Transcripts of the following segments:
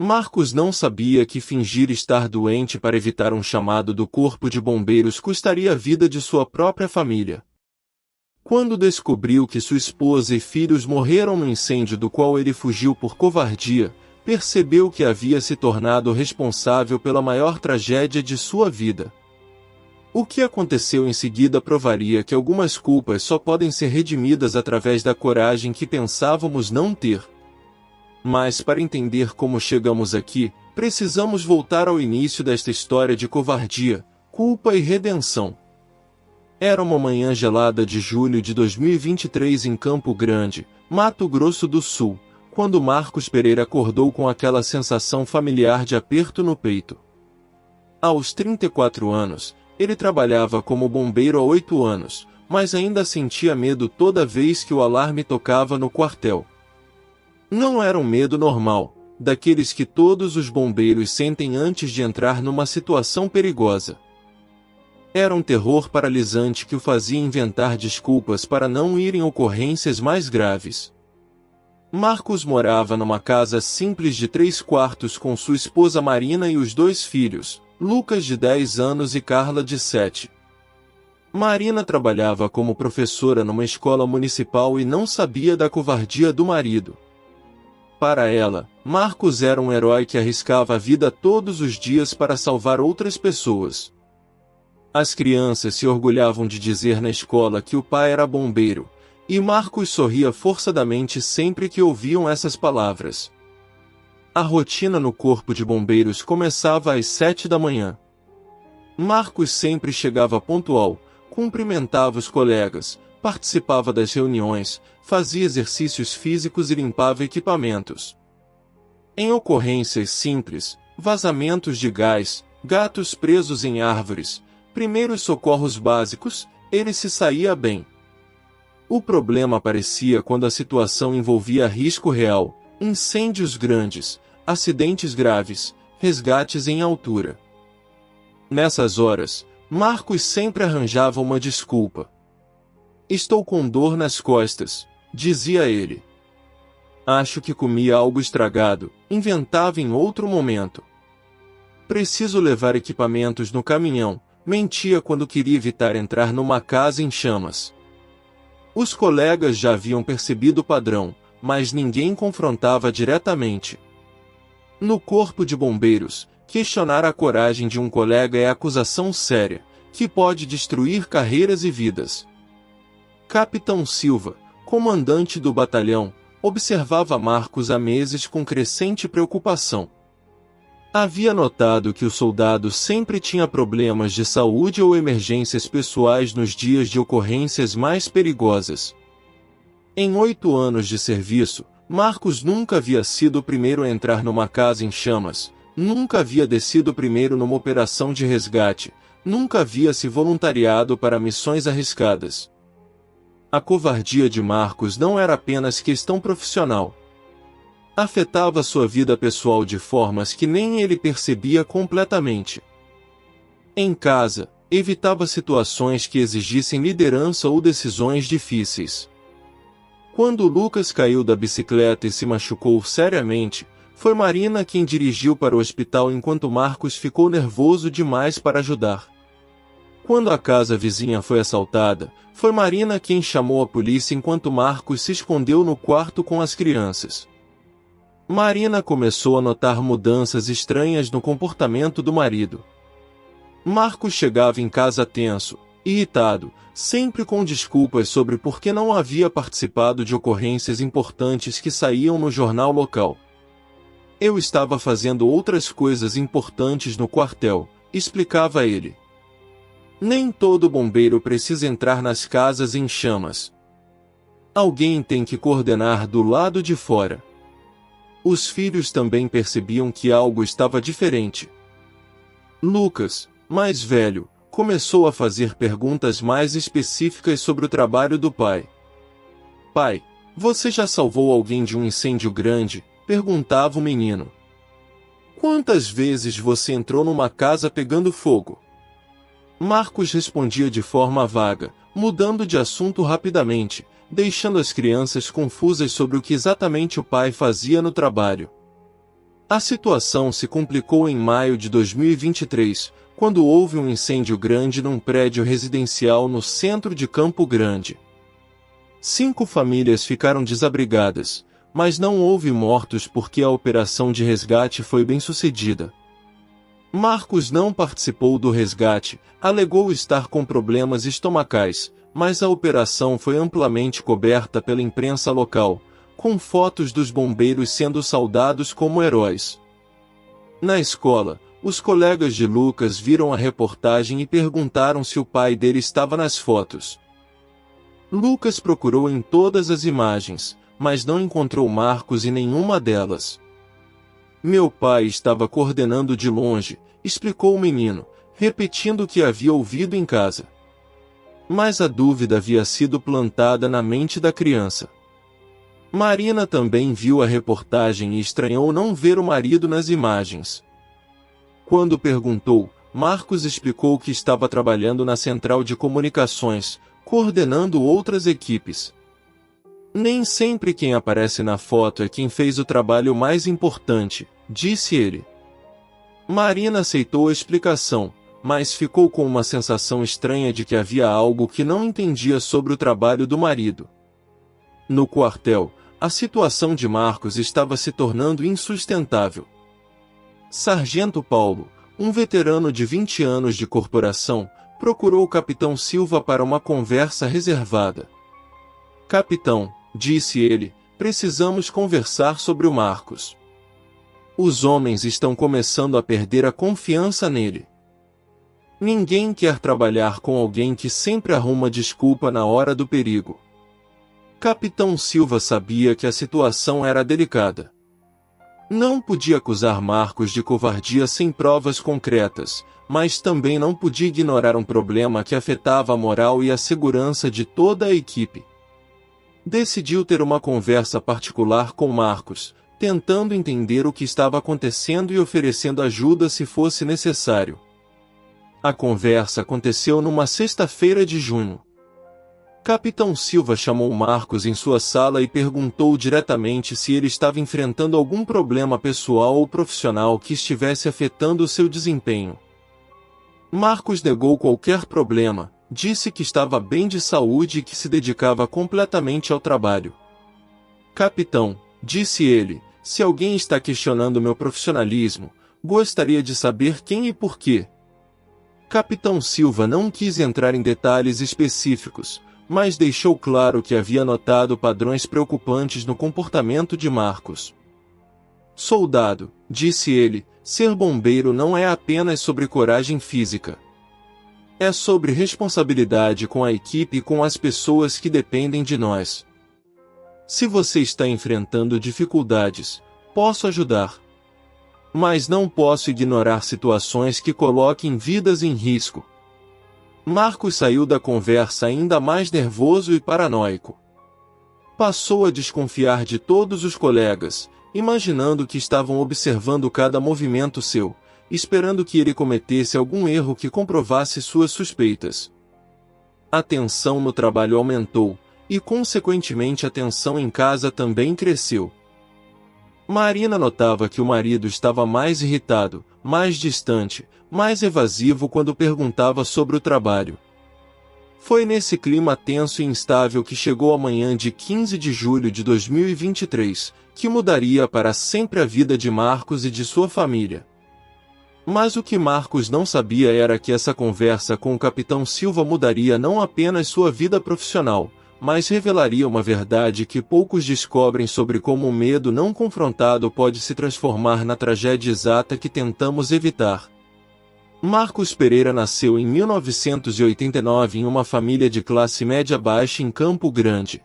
Marcos não sabia que fingir estar doente para evitar um chamado do Corpo de Bombeiros custaria a vida de sua própria família. Quando descobriu que sua esposa e filhos morreram no incêndio do qual ele fugiu por covardia, percebeu que havia se tornado responsável pela maior tragédia de sua vida. O que aconteceu em seguida provaria que algumas culpas só podem ser redimidas através da coragem que pensávamos não ter. Mas para entender como chegamos aqui, precisamos voltar ao início desta história de covardia, culpa e redenção. Era uma manhã gelada de julho de 2023 em Campo Grande, Mato Grosso do Sul, quando Marcos Pereira acordou com aquela sensação familiar de aperto no peito. Aos 34 anos, ele trabalhava como bombeiro há 8 anos, mas ainda sentia medo toda vez que o alarme tocava no quartel. Não era um medo normal, daqueles que todos os bombeiros sentem antes de entrar numa situação perigosa. Era um terror paralisante que o fazia inventar desculpas para não ir em ocorrências mais graves. Marcos morava numa casa simples de 3 quartos com sua esposa Marina e os 2 filhos, Lucas de 10 anos e Carla de 7. Marina trabalhava como professora numa escola municipal e não sabia da covardia do marido. Para ela, Marcos era um herói que arriscava a vida todos os dias para salvar outras pessoas. As crianças se orgulhavam de dizer na escola que o pai era bombeiro, e Marcos sorria forçadamente sempre que ouviam essas palavras. A rotina no Corpo de Bombeiros começava às 7 da manhã. Marcos sempre chegava pontual, cumprimentava os colegas, participava das reuniões, fazia exercícios físicos e limpava equipamentos. Em ocorrências simples, vazamentos de gás, gatos presos em árvores, primeiros socorros básicos, ele se saía bem. O problema aparecia quando a situação envolvia risco real, incêndios grandes, acidentes graves, resgates em altura. Nessas horas, Marcos sempre arranjava uma desculpa. "Estou com dor nas costas", dizia ele. "Acho que comi algo estragado", inventava em outro momento. "Preciso levar equipamentos no caminhão", mentia quando queria evitar entrar numa casa em chamas. Os colegas já haviam percebido o padrão, mas ninguém confrontava diretamente. No Corpo de Bombeiros, questionar a coragem de um colega é acusação séria, que pode destruir carreiras e vidas. Capitão Silva, comandante do batalhão, observava Marcos há meses com crescente preocupação. Havia notado que o soldado sempre tinha problemas de saúde ou emergências pessoais nos dias de ocorrências mais perigosas. Em 8 anos de serviço, Marcos nunca havia sido o primeiro a entrar numa casa em chamas, nunca havia descido primeiro numa operação de resgate, nunca havia se voluntariado para missões arriscadas. A covardia de Marcos não era apenas questão profissional. Afetava sua vida pessoal de formas que nem ele percebia completamente. Em casa, evitava situações que exigissem liderança ou decisões difíceis. Quando Lucas caiu da bicicleta e se machucou seriamente, foi Marina quem dirigiu para o hospital enquanto Marcos ficou nervoso demais para ajudar. Quando a casa vizinha foi assaltada, foi Marina quem chamou a polícia enquanto Marcos se escondeu no quarto com as crianças. Marina começou a notar mudanças estranhas no comportamento do marido. Marcos chegava em casa tenso, irritado, sempre com desculpas sobre por que não havia participado de ocorrências importantes que saíam no jornal local. "Eu estava fazendo outras coisas importantes no quartel", explicava ele. Nem todo bombeiro precisa entrar nas casas em chamas. Alguém tem que coordenar do lado de fora. Os filhos também percebiam que algo estava diferente. Lucas, mais velho, começou a fazer perguntas mais específicas sobre o trabalho do pai. "Pai, você já salvou alguém de um incêndio grande?", perguntava o menino. "Quantas vezes você entrou numa casa pegando fogo?" Marcos respondia de forma vaga, mudando de assunto rapidamente, deixando as crianças confusas sobre o que exatamente o pai fazia no trabalho. A situação se complicou em maio de 2023, quando houve um incêndio grande num prédio residencial no centro de Campo Grande. 5 famílias ficaram desabrigadas, mas não houve mortos porque a operação de resgate foi bem-sucedida. Marcos não participou do resgate, alegou estar com problemas estomacais, mas a operação foi amplamente coberta pela imprensa local, com fotos dos bombeiros sendo saudados como heróis. Na escola, os colegas de Lucas viram a reportagem e perguntaram se o pai dele estava nas fotos. Lucas procurou em todas as imagens, mas não encontrou Marcos em nenhuma delas. Meu pai estava coordenando de longe, explicou o menino, repetindo o que havia ouvido em casa. Mas a dúvida havia sido plantada na mente da criança. Marina também viu a reportagem e estranhou não ver o marido nas imagens. Quando perguntou, Marcos explicou que estava trabalhando na central de comunicações, coordenando outras equipes. Nem sempre quem aparece na foto é quem fez o trabalho mais importante, disse ele. Marina aceitou a explicação, mas ficou com uma sensação estranha de que havia algo que não entendia sobre o trabalho do marido. No quartel, a situação de Marcos estava se tornando insustentável. Sargento Paulo, um veterano de 20 anos de corporação, procurou o capitão Silva para uma conversa reservada. Capitão, disse ele, precisamos conversar sobre o Marcos. Os homens estão começando a perder a confiança nele. Ninguém quer trabalhar com alguém que sempre arruma desculpa na hora do perigo. Capitão Silva sabia que a situação era delicada. Não podia acusar Marcos de covardia sem provas concretas, mas também não podia ignorar um problema que afetava a moral e a segurança de toda a equipe. Decidiu ter uma conversa particular com Marcos, tentando entender o que estava acontecendo e oferecendo ajuda se fosse necessário. A conversa aconteceu numa sexta-feira de junho. Capitão Silva chamou Marcos em sua sala e perguntou diretamente se ele estava enfrentando algum problema pessoal ou profissional que estivesse afetando o seu desempenho. Marcos negou qualquer problema, disse que estava bem de saúde e que se dedicava completamente ao trabalho. Capitão, disse ele, se alguém está questionando meu profissionalismo, gostaria de saber quem e por quê. Capitão Silva não quis entrar em detalhes específicos, mas deixou claro que havia notado padrões preocupantes no comportamento de Marcos. Soldado, disse ele, ser bombeiro não é apenas sobre coragem física. É sobre responsabilidade com a equipe e com as pessoas que dependem de nós. Se você está enfrentando dificuldades, posso ajudar. Mas não posso ignorar situações que coloquem vidas em risco. Marcos saiu da conversa ainda mais nervoso e paranoico. Passou a desconfiar de todos os colegas, imaginando que estavam observando cada movimento seu, esperando que ele cometesse algum erro que comprovasse suas suspeitas. A tensão no trabalho aumentou, e consequentemente a tensão em casa também cresceu. Marina notava que o marido estava mais irritado, mais distante, mais evasivo quando perguntava sobre o trabalho. Foi nesse clima tenso e instável que chegou a manhã de 15 de julho de 2023, que mudaria para sempre a vida de Marcos e de sua família. Mas o que Marcos não sabia era que essa conversa com o capitão Silva mudaria não apenas sua vida profissional, mas revelaria uma verdade que poucos descobrem sobre como o medo não confrontado pode se transformar na tragédia exata que tentamos evitar. Marcos Pereira nasceu em 1989 em uma família de classe média baixa em Campo Grande.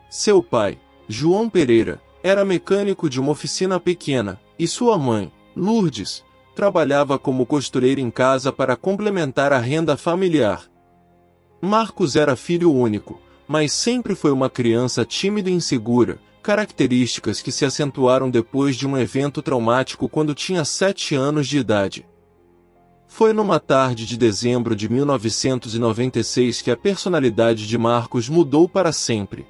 Seu pai, João Pereira, era mecânico de uma oficina pequena, e sua mãe, Lourdes, trabalhava como costureira em casa para complementar a renda familiar. Marcos era filho único, mas sempre foi uma criança tímida e insegura, características que se acentuaram depois de um evento traumático quando tinha 7 anos de idade. Foi numa tarde de dezembro de 1996 que a personalidade de Marcos mudou para sempre.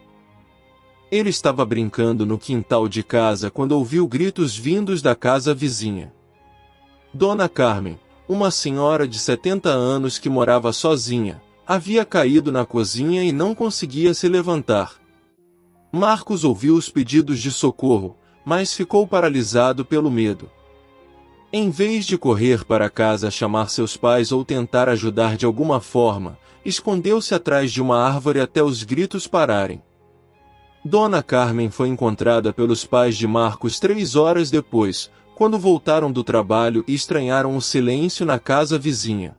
Ele estava brincando no quintal de casa quando ouviu gritos vindos da casa vizinha. Dona Carmen, uma senhora de 70 anos que morava sozinha, havia caído na cozinha e não conseguia se levantar. Marcos ouviu os pedidos de socorro, mas ficou paralisado pelo medo. Em vez de correr para casa chamar seus pais ou tentar ajudar de alguma forma, escondeu-se atrás de uma árvore até os gritos pararem. Dona Carmen foi encontrada pelos pais de Marcos 3 horas depois, quando voltaram do trabalho e estranharam o silêncio na casa vizinha.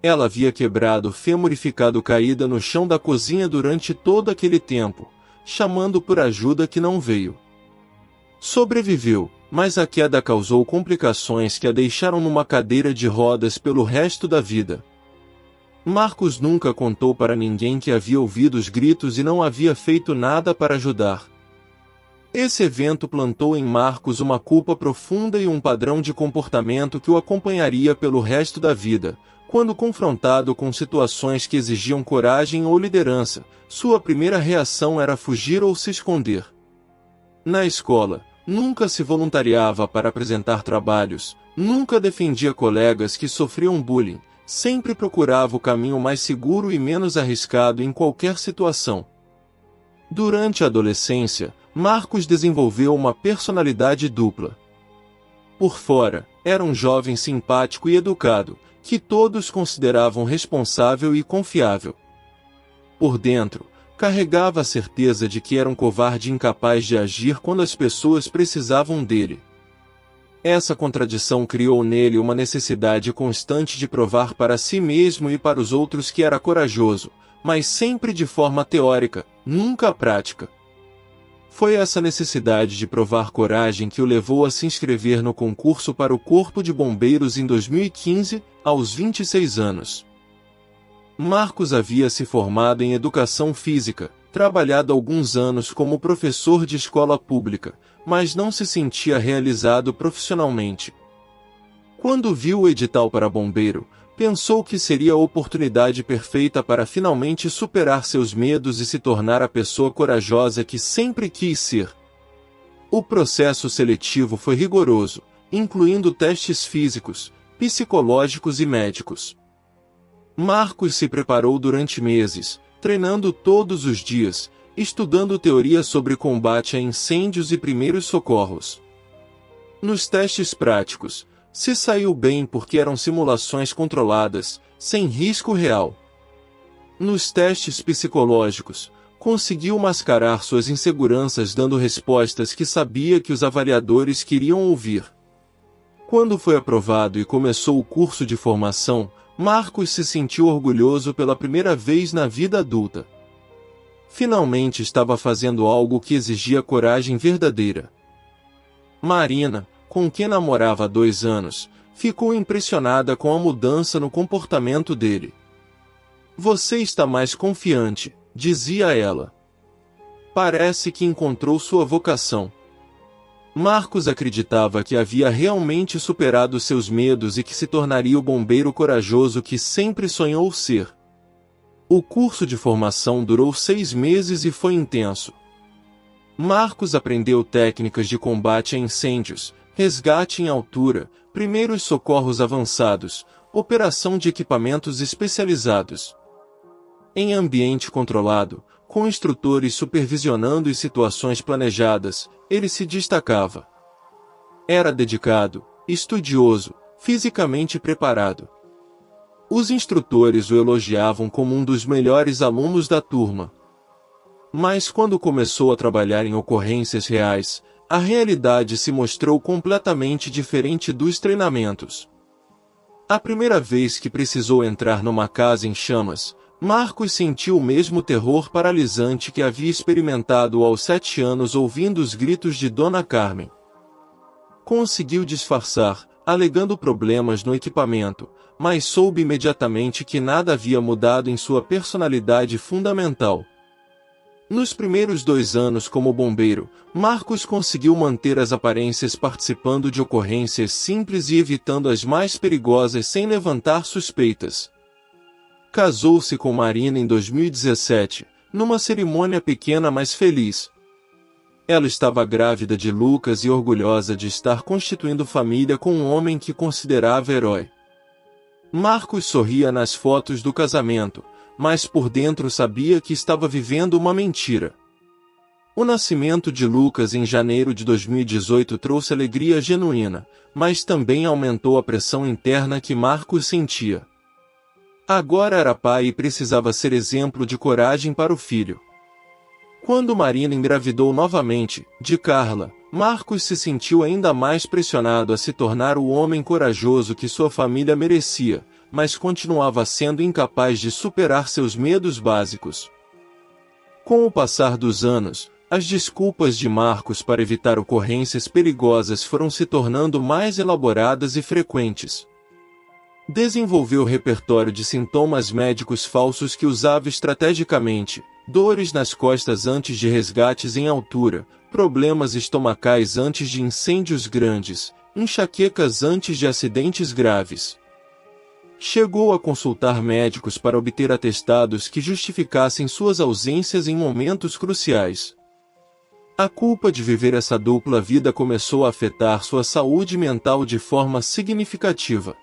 Ela havia quebrado o fêmur e ficado caída no chão da cozinha durante todo aquele tempo, chamando por ajuda que não veio. Sobreviveu, mas a queda causou complicações que a deixaram numa cadeira de rodas pelo resto da vida. Marcos nunca contou para ninguém que havia ouvido os gritos e não havia feito nada para ajudar. Esse evento plantou em Marcos uma culpa profunda e um padrão de comportamento que o acompanharia pelo resto da vida. Quando confrontado com situações que exigiam coragem ou liderança, sua primeira reação era fugir ou se esconder. Na escola, nunca se voluntariava para apresentar trabalhos, nunca defendia colegas que sofriam bullying, sempre procurava o caminho mais seguro e menos arriscado em qualquer situação. Durante a adolescência, Marcos desenvolveu uma personalidade dupla. Por fora, era um jovem simpático e educado, que todos consideravam responsável e confiável. Por dentro, carregava a certeza de que era um covarde incapaz de agir quando as pessoas precisavam dele. Essa contradição criou nele uma necessidade constante de provar para si mesmo e para os outros que era corajoso, mas sempre de forma teórica, nunca prática. Foi essa necessidade de provar coragem que o levou a se inscrever no concurso para o Corpo de Bombeiros em 2015, aos 26 anos. Marcos havia se formado em Educação Física, trabalhado alguns anos como professor de escola pública, mas não se sentia realizado profissionalmente. Quando viu o edital para bombeiro, pensou que seria a oportunidade perfeita para finalmente superar seus medos e se tornar a pessoa corajosa que sempre quis ser. O processo seletivo foi rigoroso, incluindo testes físicos, psicológicos e médicos. Marcos se preparou durante meses, treinando todos os dias, estudando teoria sobre combate a incêndios e primeiros socorros. Nos testes práticos, se saiu bem porque eram simulações controladas, sem risco real. Nos testes psicológicos, conseguiu mascarar suas inseguranças dando respostas que sabia que os avaliadores queriam ouvir. Quando foi aprovado e começou o curso de formação, Marcos se sentiu orgulhoso pela primeira vez na vida adulta. Finalmente estava fazendo algo que exigia coragem verdadeira. Marina, com quem namorava há 2 anos, ficou impressionada com a mudança no comportamento dele. "Você está mais confiante", dizia ela. "Parece que encontrou sua vocação." Marcos acreditava que havia realmente superado seus medos e que se tornaria o bombeiro corajoso que sempre sonhou ser. O curso de formação durou 6 meses e foi intenso. Marcos aprendeu técnicas de combate a incêndios, resgate em altura, primeiros socorros avançados, operação de equipamentos especializados. Em ambiente controlado, com instrutores supervisionando e situações planejadas, ele se destacava. Era dedicado, estudioso, fisicamente preparado. Os instrutores o elogiavam como um dos melhores alunos da turma. Mas quando começou a trabalhar em ocorrências reais, a realidade se mostrou completamente diferente dos treinamentos. A primeira vez que precisou entrar numa casa em chamas, Marcos sentiu o mesmo terror paralisante que havia experimentado aos 7 anos ouvindo os gritos de Dona Carmen. Conseguiu disfarçar, alegando problemas no equipamento, mas soube imediatamente que nada havia mudado em sua personalidade fundamental. Nos primeiros 2 anos como bombeiro, Marcos conseguiu manter as aparências participando de ocorrências simples e evitando as mais perigosas sem levantar suspeitas. Casou-se com Marina em 2017, numa cerimônia pequena mas feliz. Ela estava grávida de Lucas e orgulhosa de estar constituindo família com um homem que considerava herói. Marcos sorria nas fotos do casamento, mas por dentro sabia que estava vivendo uma mentira. O nascimento de Lucas em janeiro de 2018 trouxe alegria genuína, mas também aumentou a pressão interna que Marcos sentia. Agora era pai e precisava ser exemplo de coragem para o filho. Quando Marina engravidou novamente, de Carla, Marcos se sentiu ainda mais pressionado a se tornar o homem corajoso que sua família merecia, mas continuava sendo incapaz de superar seus medos básicos. Com o passar dos anos, as desculpas de Marcos para evitar ocorrências perigosas foram se tornando mais elaboradas e frequentes. Desenvolveu repertório de sintomas médicos falsos que usava estrategicamente: dores nas costas antes de resgates em altura, problemas estomacais antes de incêndios grandes, enxaquecas antes de acidentes graves. Chegou a consultar médicos para obter atestados que justificassem suas ausências em momentos cruciais. A culpa de viver essa dupla vida começou a afetar sua saúde mental de forma significativa.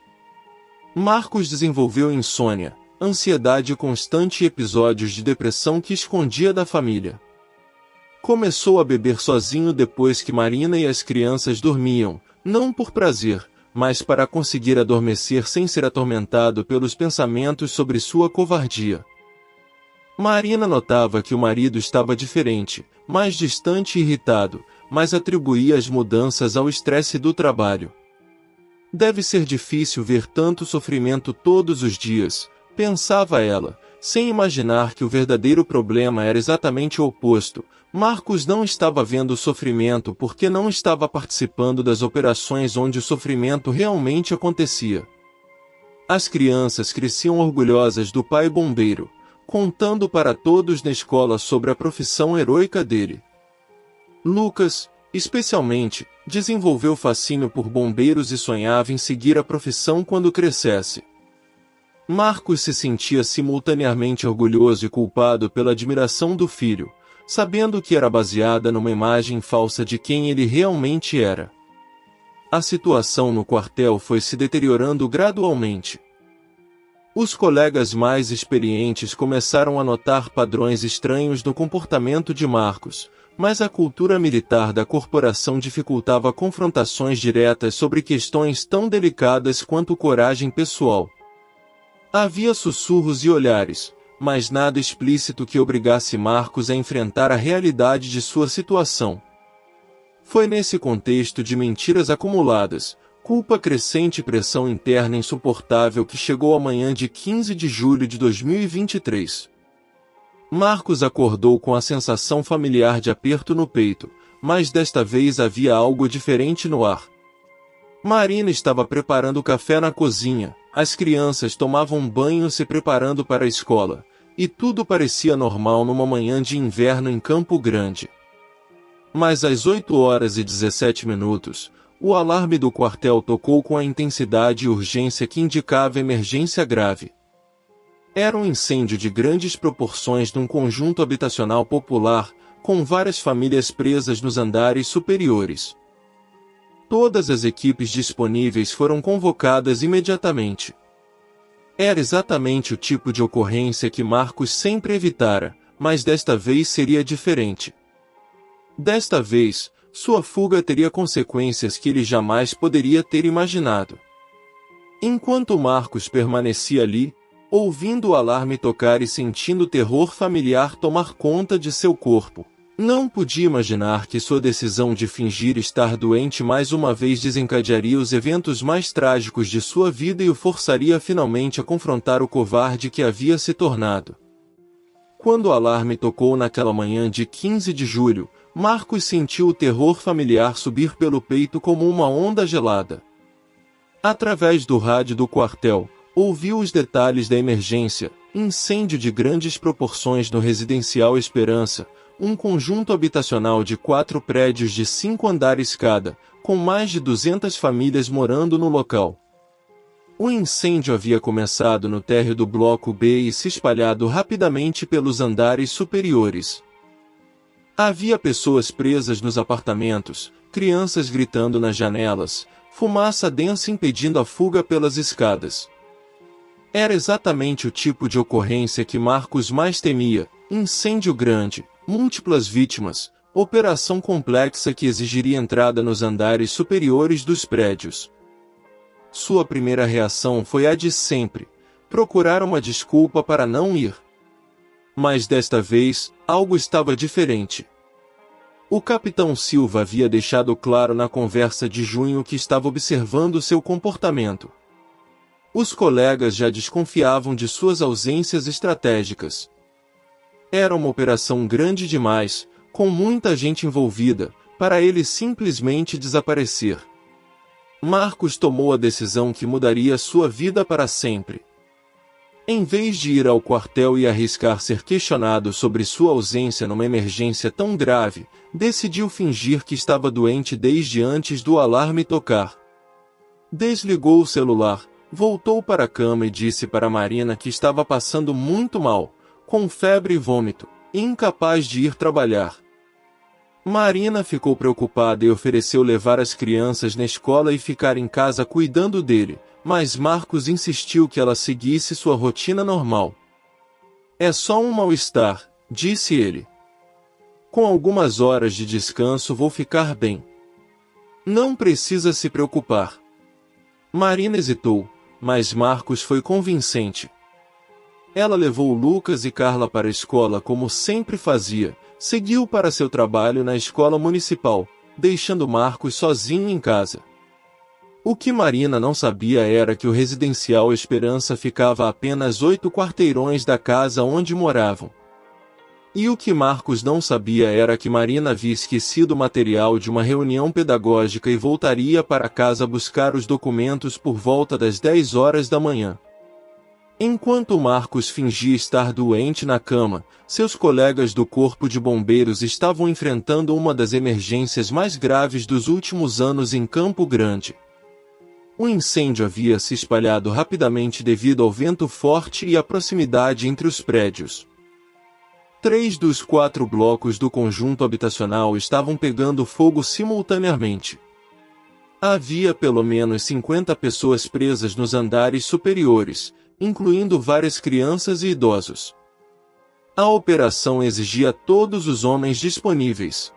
Marcos desenvolveu insônia, ansiedade constante e episódios de depressão que escondia da família. Começou a beber sozinho depois que Marina e as crianças dormiam, não por prazer, mas para conseguir adormecer sem ser atormentado pelos pensamentos sobre sua covardia. Marina notava que o marido estava diferente, mais distante e irritado, mas atribuía as mudanças ao estresse do trabalho. Deve ser difícil ver tanto sofrimento todos os dias, pensava ela, sem imaginar que o verdadeiro problema era exatamente o oposto. Marcos não estava vendo o sofrimento porque não estava participando das operações onde o sofrimento realmente acontecia. As crianças cresciam orgulhosas do pai bombeiro, contando para todos na escola sobre a profissão heroica dele. Lucas, especialmente, desenvolveu fascínio por bombeiros e sonhava em seguir a profissão quando crescesse. Marcos se sentia simultaneamente orgulhoso e culpado pela admiração do filho, sabendo que era baseada numa imagem falsa de quem ele realmente era. A situação no quartel foi se deteriorando gradualmente. Os colegas mais experientes começaram a notar padrões estranhos no comportamento de Marcos, mas a cultura militar da corporação dificultava confrontações diretas sobre questões tão delicadas quanto coragem pessoal. Havia sussurros e olhares, mas nada explícito que obrigasse Marcos a enfrentar a realidade de sua situação. Foi nesse contexto de mentiras acumuladas, culpa crescente e pressão interna insuportável que chegou a manhã de 15 de julho de 2023. Marcos acordou com a sensação familiar de aperto no peito, mas desta vez havia algo diferente no ar. Marina estava preparando café na cozinha, as crianças tomavam banho se preparando para a escola, e tudo parecia normal numa manhã de inverno em Campo Grande. Mas às 8h17, o alarme do quartel tocou com a intensidade e urgência que indicava emergência grave. Era um incêndio de grandes proporções num conjunto habitacional popular, com várias famílias presas nos andares superiores. Todas as equipes disponíveis foram convocadas imediatamente. Era exatamente o tipo de ocorrência que Marcos sempre evitara, mas desta vez seria diferente. Desta vez, sua fuga teria consequências que ele jamais poderia ter imaginado. Enquanto Marcos permanecia ali, ouvindo o alarme tocar e sentindo o terror familiar tomar conta de seu corpo, não podia imaginar que sua decisão de fingir estar doente mais uma vez desencadearia os eventos mais trágicos de sua vida e o forçaria finalmente a confrontar o covarde que havia se tornado. Quando o alarme tocou naquela manhã de 15 de julho, Marcos sentiu o terror familiar subir pelo peito como uma onda gelada. Através do rádio do quartel, ouviu os detalhes da emergência: incêndio de grandes proporções no residencial Esperança, um conjunto habitacional de 4 prédios de 5 andares cada, com mais de 200 famílias morando no local. O incêndio havia começado no térreo do bloco B e se espalhado rapidamente pelos andares superiores. Havia pessoas presas nos apartamentos, crianças gritando nas janelas, fumaça densa impedindo a fuga pelas escadas. Era exatamente o tipo de ocorrência que Marcos mais temia: incêndio grande, múltiplas vítimas, operação complexa que exigiria entrada nos andares superiores dos prédios. Sua primeira reação foi a de sempre: procurar uma desculpa para não ir. Mas desta vez, algo estava diferente. O capitão Silva havia deixado claro na conversa de junho que estava observando seu comportamento. Os colegas já desconfiavam de suas ausências estratégicas. Era uma operação grande demais, com muita gente envolvida, para ele simplesmente desaparecer. Marcos tomou a decisão que mudaria sua vida para sempre. Em vez de ir ao quartel e arriscar ser questionado sobre sua ausência numa emergência tão grave, decidiu fingir que estava doente desde antes do alarme tocar. Desligou o celular, voltou para a cama e disse para Marina que estava passando muito mal, com febre e vômito, e incapaz de ir trabalhar. Marina ficou preocupada e ofereceu levar as crianças na escola e ficar em casa cuidando dele, mas Marcos insistiu que ela seguisse sua rotina normal. "É só um mal-estar", disse ele. "Com algumas horas de descanso vou ficar bem. Não precisa se preocupar." Marina hesitou, mas Marcos foi convincente. Ela levou Lucas e Carla para a escola como sempre fazia, seguiu para seu trabalho na escola municipal, deixando Marcos sozinho em casa. O que Marina não sabia era que o residencial Esperança ficava a apenas 8 quarteirões da casa onde moravam. E o que Marcos não sabia era que Marina havia esquecido o material de uma reunião pedagógica e voltaria para casa buscar os documentos por volta das 10 horas da manhã. Enquanto Marcos fingia estar doente na cama, seus colegas do Corpo de Bombeiros estavam enfrentando uma das emergências mais graves dos últimos anos em Campo Grande. O incêndio havia se espalhado rapidamente devido ao vento forte e à proximidade entre os prédios. 3 dos 4 blocos do conjunto habitacional estavam pegando fogo simultaneamente. Havia pelo menos 50 pessoas presas nos andares superiores, incluindo várias crianças e idosos. A operação exigia todos os homens disponíveis.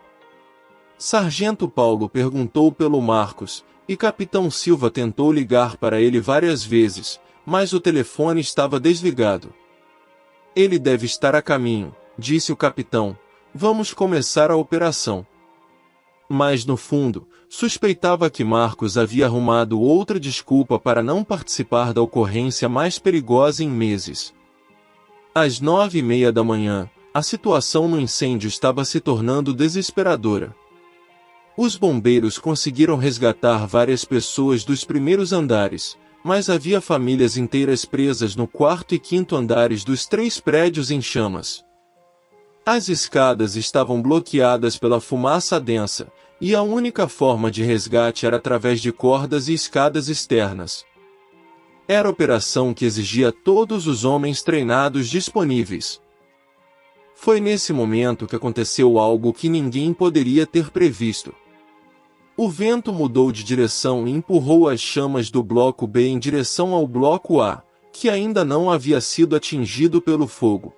Sargento Paulo perguntou pelo Marcos, e Capitão Silva tentou ligar para ele várias vezes, mas o telefone estava desligado. "Ele deve estar a caminho", disse o capitão. "Vamos começar a operação." Mas no fundo, suspeitava que Marcos havia arrumado outra desculpa para não participar da ocorrência mais perigosa em meses. Às 9h30 da manhã, a situação no incêndio estava se tornando desesperadora. Os bombeiros conseguiram resgatar várias pessoas dos primeiros andares, mas havia famílias inteiras presas no 4º e 5º andares dos 3 prédios em chamas. As escadas estavam bloqueadas pela fumaça densa, e a única forma de resgate era através de cordas e escadas externas. Era operação que exigia todos os homens treinados disponíveis. Foi nesse momento que aconteceu algo que ninguém poderia ter previsto. O vento mudou de direção e empurrou as chamas do bloco B em direção ao bloco A, que ainda não havia sido atingido pelo fogo.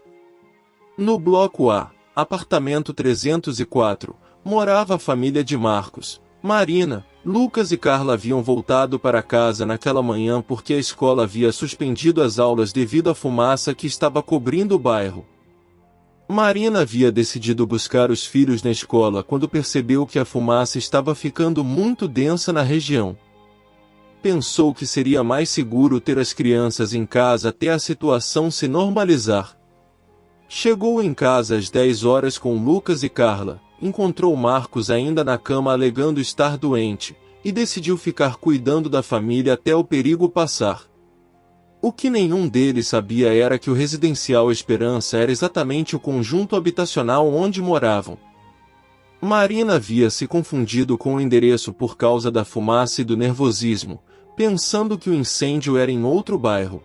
No bloco A, apartamento 304, morava a família de Marcos. Marina, Lucas e Carla haviam voltado para casa naquela manhã porque a escola havia suspendido as aulas devido à fumaça que estava cobrindo o bairro. Marina havia decidido buscar os filhos na escola quando percebeu que a fumaça estava ficando muito densa na região. Pensou que seria mais seguro ter as crianças em casa até a situação se normalizar. Chegou em casa às 10 horas com Lucas e Carla, encontrou Marcos ainda na cama alegando estar doente, e decidiu ficar cuidando da família até o perigo passar. O que nenhum deles sabia era que o residencial Esperança era exatamente o conjunto habitacional onde moravam. Marina havia se confundido com o endereço por causa da fumaça e do nervosismo, pensando que o incêndio era em outro bairro.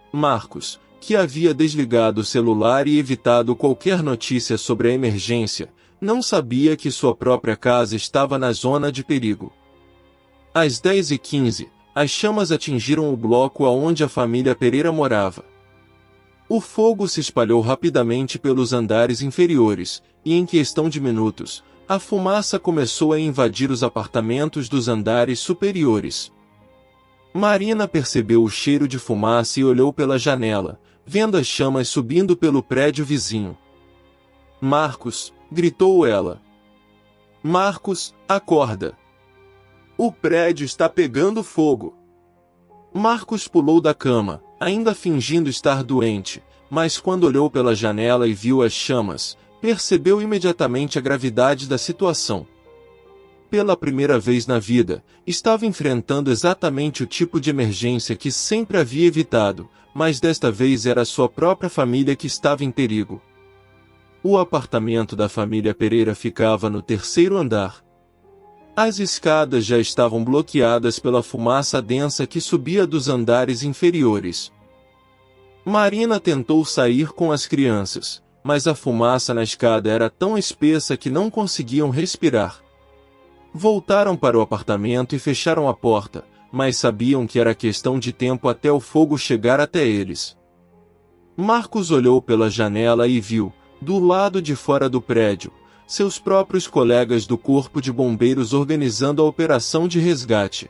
Marcos, que havia desligado o celular e evitado qualquer notícia sobre a emergência, não sabia que sua própria casa estava na zona de perigo. Às 10h15, as chamas atingiram o bloco aonde a família Pereira morava. O fogo se espalhou rapidamente pelos andares inferiores, e em questão de minutos, a fumaça começou a invadir os apartamentos dos andares superiores. Marina percebeu o cheiro de fumaça e olhou pela janela, vendo as chamas subindo pelo prédio vizinho. "Marcos!" gritou ela. "Marcos, acorda! O prédio está pegando fogo!" Marcos pulou da cama, ainda fingindo estar doente, mas quando olhou pela janela e viu as chamas, percebeu imediatamente a gravidade da situação. Pela primeira vez na vida, estava enfrentando exatamente o tipo de emergência que sempre havia evitado, mas desta vez era sua própria família que estava em perigo. O apartamento da família Pereira ficava no terceiro andar. As escadas já estavam bloqueadas pela fumaça densa que subia dos andares inferiores. Marina tentou sair com as crianças, mas a fumaça na escada era tão espessa que não conseguiam respirar. Voltaram para o apartamento e fecharam a porta, mas sabiam que era questão de tempo até o fogo chegar até eles. Marcos olhou pela janela e viu, do lado de fora do prédio, seus próprios colegas do Corpo de Bombeiros organizando a operação de resgate.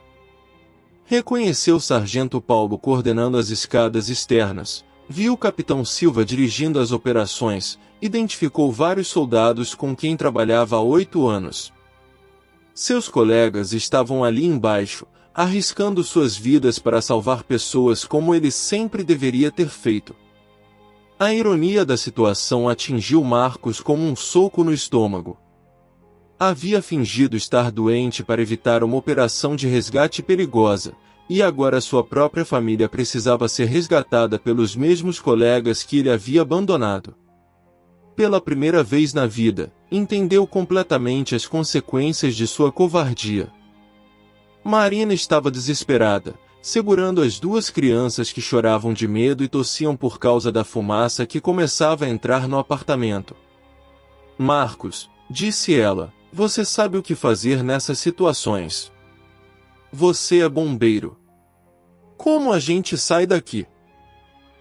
Reconheceu o Sargento Paulo coordenando as escadas externas, viu o Capitão Silva dirigindo as operações, identificou vários soldados com quem trabalhava há 8 anos. Seus colegas estavam ali embaixo, arriscando suas vidas para salvar pessoas como ele sempre deveria ter feito. A ironia da situação atingiu Marcos como um soco no estômago. Havia fingido estar doente para evitar uma operação de resgate perigosa, e agora sua própria família precisava ser resgatada pelos mesmos colegas que ele havia abandonado. Pela primeira vez na vida, entendeu completamente as consequências de sua covardia. Marina estava desesperada, segurando as 2 crianças que choravam de medo e tossiam por causa da fumaça que começava a entrar no apartamento. "Marcos", disse ela, "você sabe o que fazer nessas situações. Você é bombeiro. Como a gente sai daqui?"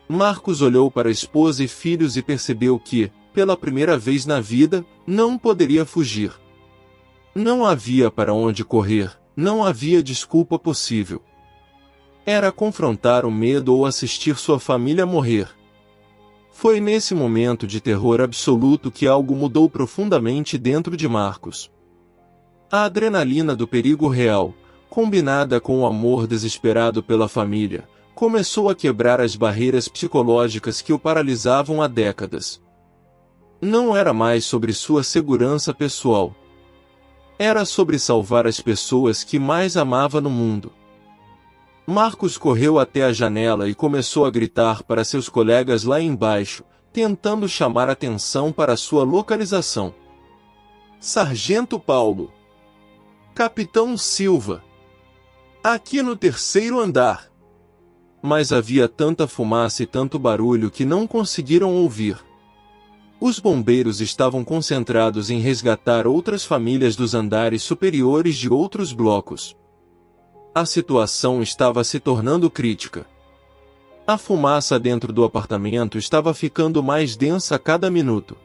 Marcos olhou para a esposa e filhos e percebeu que, pela primeira vez na vida, não poderia fugir. Não havia para onde correr, não havia desculpa possível. Era confrontar o medo ou assistir sua família morrer. Foi nesse momento de terror absoluto que algo mudou profundamente dentro de Marcos. A adrenalina do perigo real, combinada com o amor desesperado pela família, começou a quebrar as barreiras psicológicas que o paralisavam há décadas. Não era mais sobre sua segurança pessoal. Era sobre salvar as pessoas que mais amava no mundo. Marcos correu até a janela e começou a gritar para seus colegas lá embaixo, tentando chamar atenção para sua localização. "Sargento Paulo! Capitão Silva! Aqui no terceiro andar!" Mas havia tanta fumaça e tanto barulho que não conseguiram ouvir. Os bombeiros estavam concentrados em resgatar outras famílias dos andares superiores de outros blocos. A situação estava se tornando crítica. A fumaça dentro do apartamento estava ficando mais densa a cada minuto.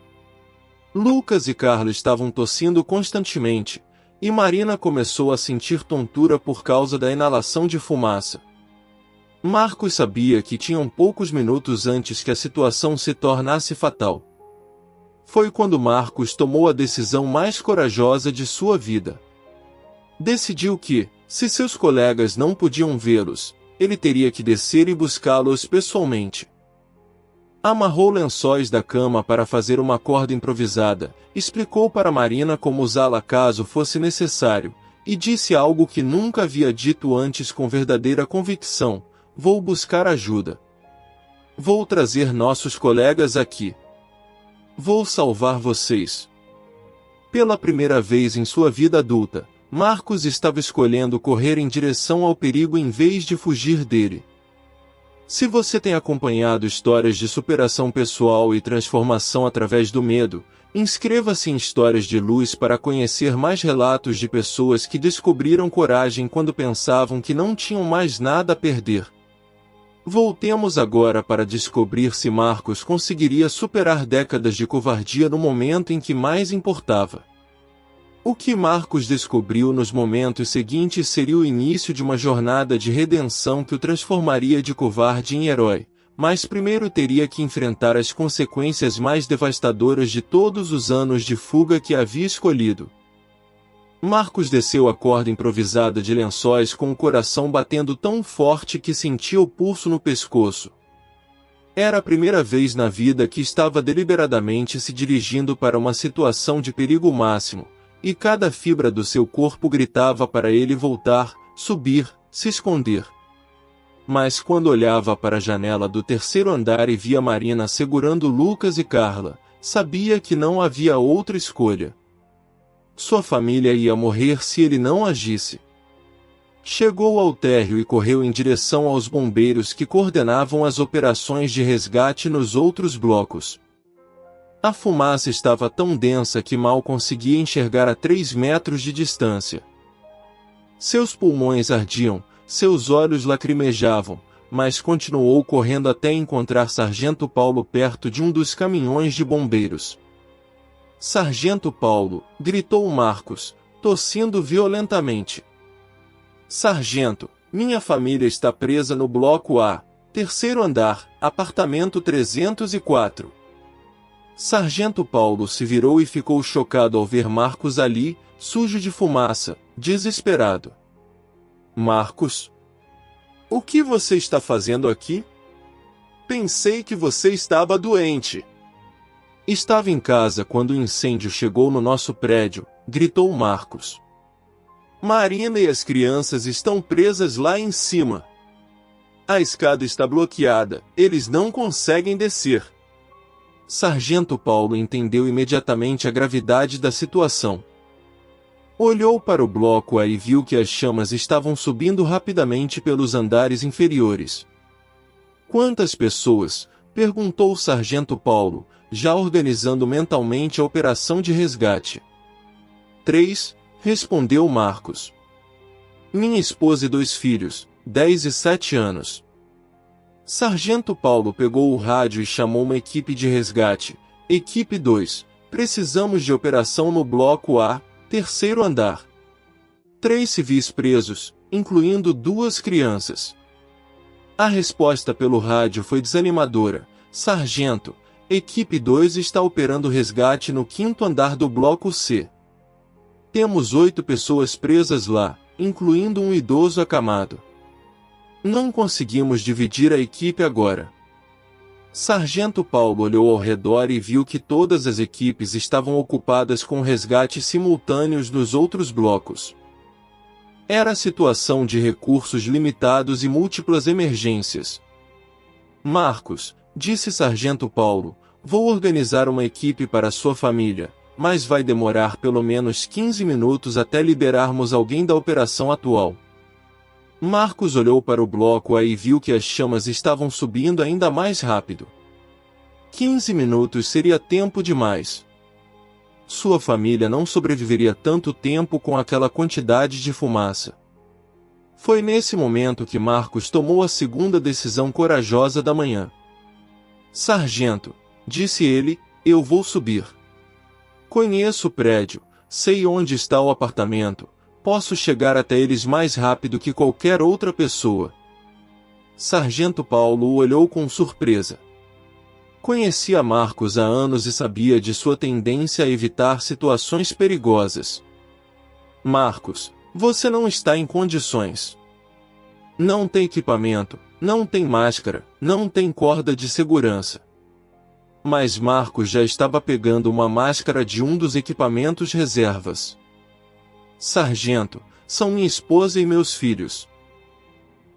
Lucas e Carlos estavam tossindo constantemente, e Marina começou a sentir tontura por causa da inalação de fumaça. Marcos sabia que tinham poucos minutos antes que a situação se tornasse fatal. Foi quando Marcos tomou a decisão mais corajosa de sua vida. Decidiu que, se seus colegas não podiam vê-los, ele teria que descer e buscá-los pessoalmente. Amarrou lençóis da cama para fazer uma corda improvisada, explicou para Marina como usá-la caso fosse necessário, e disse algo que nunca havia dito antes com verdadeira convicção: "Vou buscar ajuda. Vou trazer nossos colegas aqui. Vou salvar vocês." Pela primeira vez em sua vida adulta, Marcos estava escolhendo correr em direção ao perigo em vez de fugir dele. Se você tem acompanhado histórias de superação pessoal e transformação através do medo, inscreva-se em Histórias de Luz para conhecer mais relatos de pessoas que descobriram coragem quando pensavam que não tinham mais nada a perder. Voltemos agora para descobrir se Marcos conseguiria superar décadas de covardia no momento em que mais importava. O que Marcos descobriu nos momentos seguintes seria o início de uma jornada de redenção que o transformaria de covarde em herói, mas primeiro teria que enfrentar as consequências mais devastadoras de todos os anos de fuga que havia escolhido. Marcos desceu a corda improvisada de lençóis com o coração batendo tão forte que sentia o pulso no pescoço. Era a primeira vez na vida que estava deliberadamente se dirigindo para uma situação de perigo máximo, e cada fibra do seu corpo gritava para ele voltar, subir, se esconder. Mas quando olhava para a janela do terceiro andar e via Marina segurando Lucas e Carla, sabia que não havia outra escolha. Sua família ia morrer se ele não agisse. Chegou ao térreo e correu em direção aos bombeiros que coordenavam as operações de resgate nos outros blocos. A fumaça estava tão densa que mal conseguia enxergar a 3 metros de distância. Seus pulmões ardiam, seus olhos lacrimejavam, mas continuou correndo até encontrar Sargento Paulo perto de um dos caminhões de bombeiros. Sargento Paulo, gritou Marcos, tossindo violentamente. Sargento, minha família está presa no bloco A, terceiro andar, apartamento 304. Sargento Paulo se virou e ficou chocado ao ver Marcos ali, sujo de fumaça, desesperado. Marcos? O que você está fazendo aqui? Pensei que você estava doente. Estava em casa quando o incêndio chegou no nosso prédio, gritou Marcos. Marina e as crianças estão presas lá em cima. A escada está bloqueada, eles não conseguem descer. Sargento Paulo entendeu imediatamente a gravidade da situação. Olhou para o bloco A e viu que as chamas estavam subindo rapidamente pelos andares inferiores. Quantas pessoas? Perguntou o Sargento Paulo, já organizando mentalmente a operação de resgate. 3, respondeu Marcos. Minha esposa e 2 filhos, 10 e 7 anos. Sargento Paulo pegou o rádio e chamou uma equipe de resgate. Equipe 2, precisamos de operação no bloco A, terceiro andar. 3 civis presos, incluindo 2 crianças. A resposta pelo rádio foi desanimadora. Sargento, equipe 2 está operando resgate no 5º andar do bloco C. Temos 8 pessoas presas lá, incluindo um idoso acamado. Não conseguimos dividir a equipe agora. Sargento Paulo olhou ao redor e viu que todas as equipes estavam ocupadas com resgates simultâneos nos outros blocos. Era a situação de recursos limitados e múltiplas emergências. Marcos, disse Sargento Paulo, vou organizar uma equipe para sua família, mas vai demorar pelo menos 15 minutos até liberarmos alguém da operação atual. Marcos olhou para o bloco A e viu que as chamas estavam subindo ainda mais rápido. 15 minutos seria tempo demais. Sua família não sobreviveria tanto tempo com aquela quantidade de fumaça. Foi nesse momento que Marcos tomou a segunda decisão corajosa da manhã. Sargento, disse ele, eu vou subir. Conheço o prédio, sei onde está o apartamento. Posso chegar até eles mais rápido que qualquer outra pessoa. Sargento Paulo o olhou com surpresa. Conhecia Marcos há anos e sabia de sua tendência a evitar situações perigosas. Marcos, você não está em condições. Não tem equipamento, não tem máscara, não tem corda de segurança. Mas Marcos já estava pegando uma máscara de um dos equipamentos reservas. Sargento, são minha esposa e meus filhos.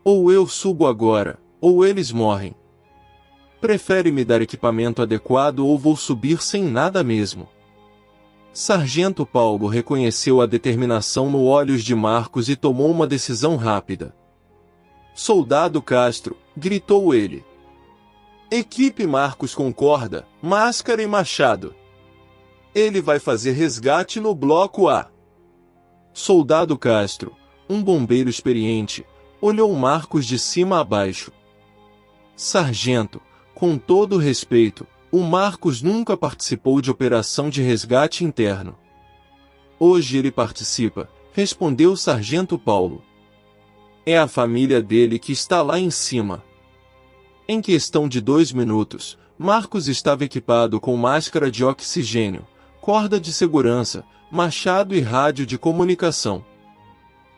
Ou eu subo agora, ou eles morrem. Prefere me dar equipamento adequado ou vou subir sem nada mesmo? Sargento Paulo reconheceu a determinação nos olhos de Marcos e tomou uma decisão rápida. Soldado Castro, gritou ele. Equipe Marcos concorda, máscara e machado. Ele vai fazer resgate no bloco A. Soldado Castro, um bombeiro experiente, olhou Marcos de cima a baixo. Sargento, com todo respeito, o Marcos nunca participou de operação de resgate interno. Hoje ele participa, respondeu o Sargento Paulo. É a família dele que está lá em cima. Em questão de 2 minutos, Marcos estava equipado com máscara de oxigênio, corda de segurança, machado e rádio de comunicação.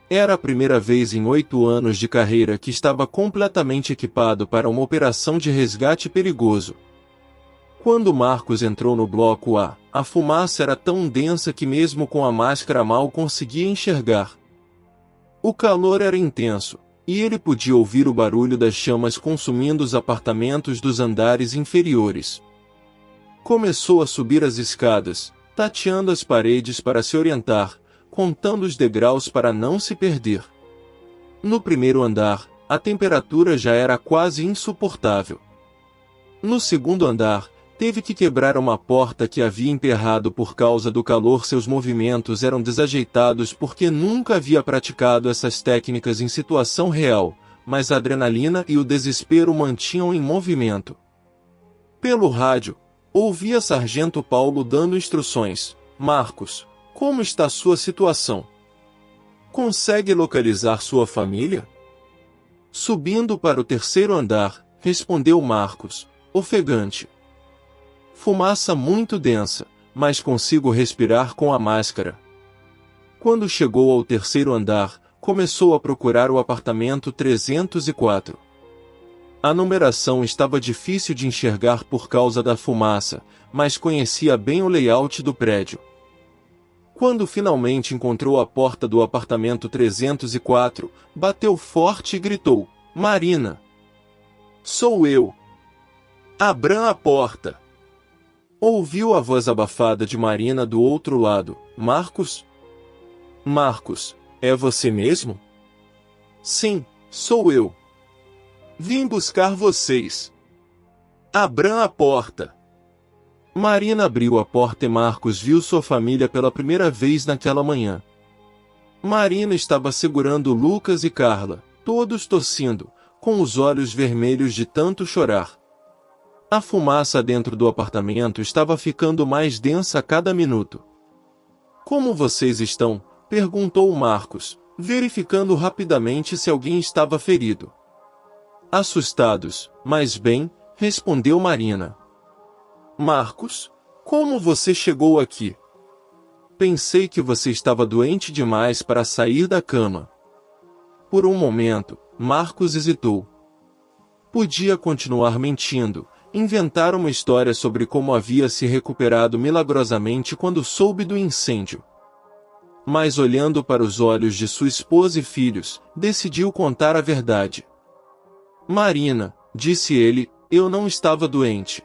Era a primeira vez em 8 anos de carreira que estava completamente equipado para uma operação de resgate perigoso. Quando Marcos entrou no bloco a fumaça era tão densa que mesmo com a máscara mal conseguia enxergar. O calor era intenso, e ele podia ouvir o barulho das chamas consumindo os apartamentos dos andares inferiores. Começou a subir as escadas, tateando as paredes para se orientar, contando os degraus para não se perder. No primeiro andar, a temperatura já era quase insuportável. No segundo andar, teve que quebrar uma porta que havia emperrado por causa do calor. Seus movimentos eram desajeitados porque nunca havia praticado essas técnicas em situação real, mas a adrenalina e o desespero o mantinham em movimento. Pelo rádio, ouvia Sargento Paulo dando instruções. Marcos, como está sua situação? Consegue localizar sua família? Subindo para o terceiro andar, respondeu Marcos, ofegante. Fumaça muito densa, mas consigo respirar com a máscara. Quando chegou ao terceiro andar, começou a procurar o apartamento 304. A numeração estava difícil de enxergar por causa da fumaça, mas conhecia bem o layout do prédio. Quando finalmente encontrou a porta do apartamento 304, bateu forte e gritou, Marina! Sou eu! Abram a porta! Ouviu a voz abafada de Marina do outro lado. Marcos? Marcos, é você mesmo? Sim, sou eu. Vim buscar vocês. Abram a porta. Marina abriu a porta e Marcos viu sua família pela primeira vez naquela manhã. Marina estava segurando Lucas e Carla, todos tossindo, com os olhos vermelhos de tanto chorar. A fumaça dentro do apartamento estava ficando mais densa a cada minuto. Como vocês estão? Perguntou Marcos, verificando rapidamente se alguém estava ferido. Assustados, mas bem, respondeu Marina. Marcos, como você chegou aqui? Pensei que você estava doente demais para sair da cama. Por um momento, Marcos hesitou. Podia continuar mentindo, inventar uma história sobre como havia se recuperado milagrosamente quando soube do incêndio. Mas olhando para os olhos de sua esposa e filhos, decidiu contar a verdade. Marina, disse ele, eu não estava doente.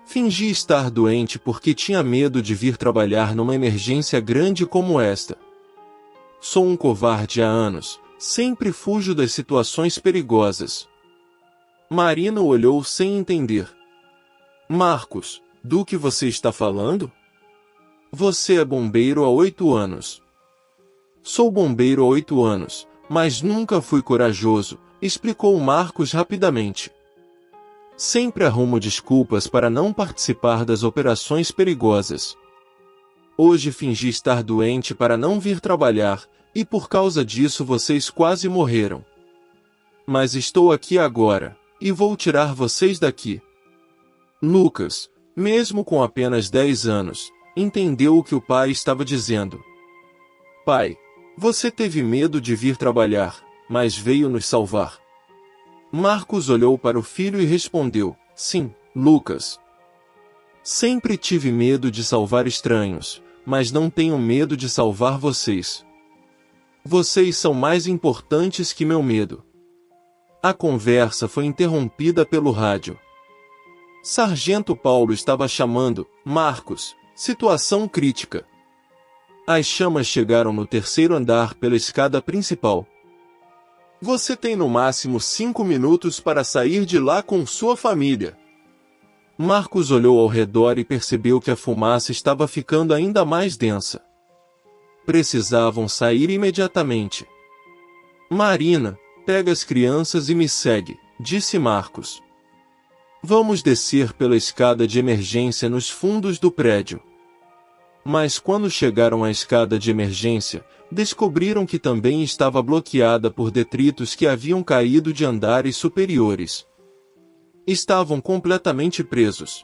Fingi estar doente porque tinha medo de vir trabalhar numa emergência grande como esta. Sou um covarde há anos, sempre fujo das situações perigosas. Marina olhou sem entender. Marcos, do que você está falando? Você é bombeiro há 8 anos. Sou bombeiro há 8 anos, mas nunca fui corajoso, explicou Marcos rapidamente. Sempre arrumo desculpas para não participar das operações perigosas. Hoje fingi estar doente para não vir trabalhar, e por causa disso vocês quase morreram. Mas estou aqui agora. E vou tirar vocês daqui. Lucas, mesmo com apenas 10 anos, entendeu o que o pai estava dizendo. Pai, você teve medo de vir trabalhar, mas veio nos salvar. Marcos olhou para o filho e respondeu, sim, Lucas. Sempre tive medo de salvar estranhos, mas não tenho medo de salvar vocês. Vocês são mais importantes que meu medo. A conversa foi interrompida pelo rádio. Sargento Paulo estava chamando, Marcos, Situação crítica. As chamas chegaram no terceiro andar pela escada principal. Você tem no máximo 5 minutos para sair de lá com sua família. Marcos olhou ao redor e percebeu que a fumaça estava ficando ainda mais densa. Precisavam sair imediatamente. Marina, pega as crianças e me segue, disse Marcos. Vamos descer pela escada de emergência nos fundos do prédio. Mas quando chegaram à escada de emergência, descobriram que também estava bloqueada por detritos que haviam caído de andares superiores. Estavam completamente presos.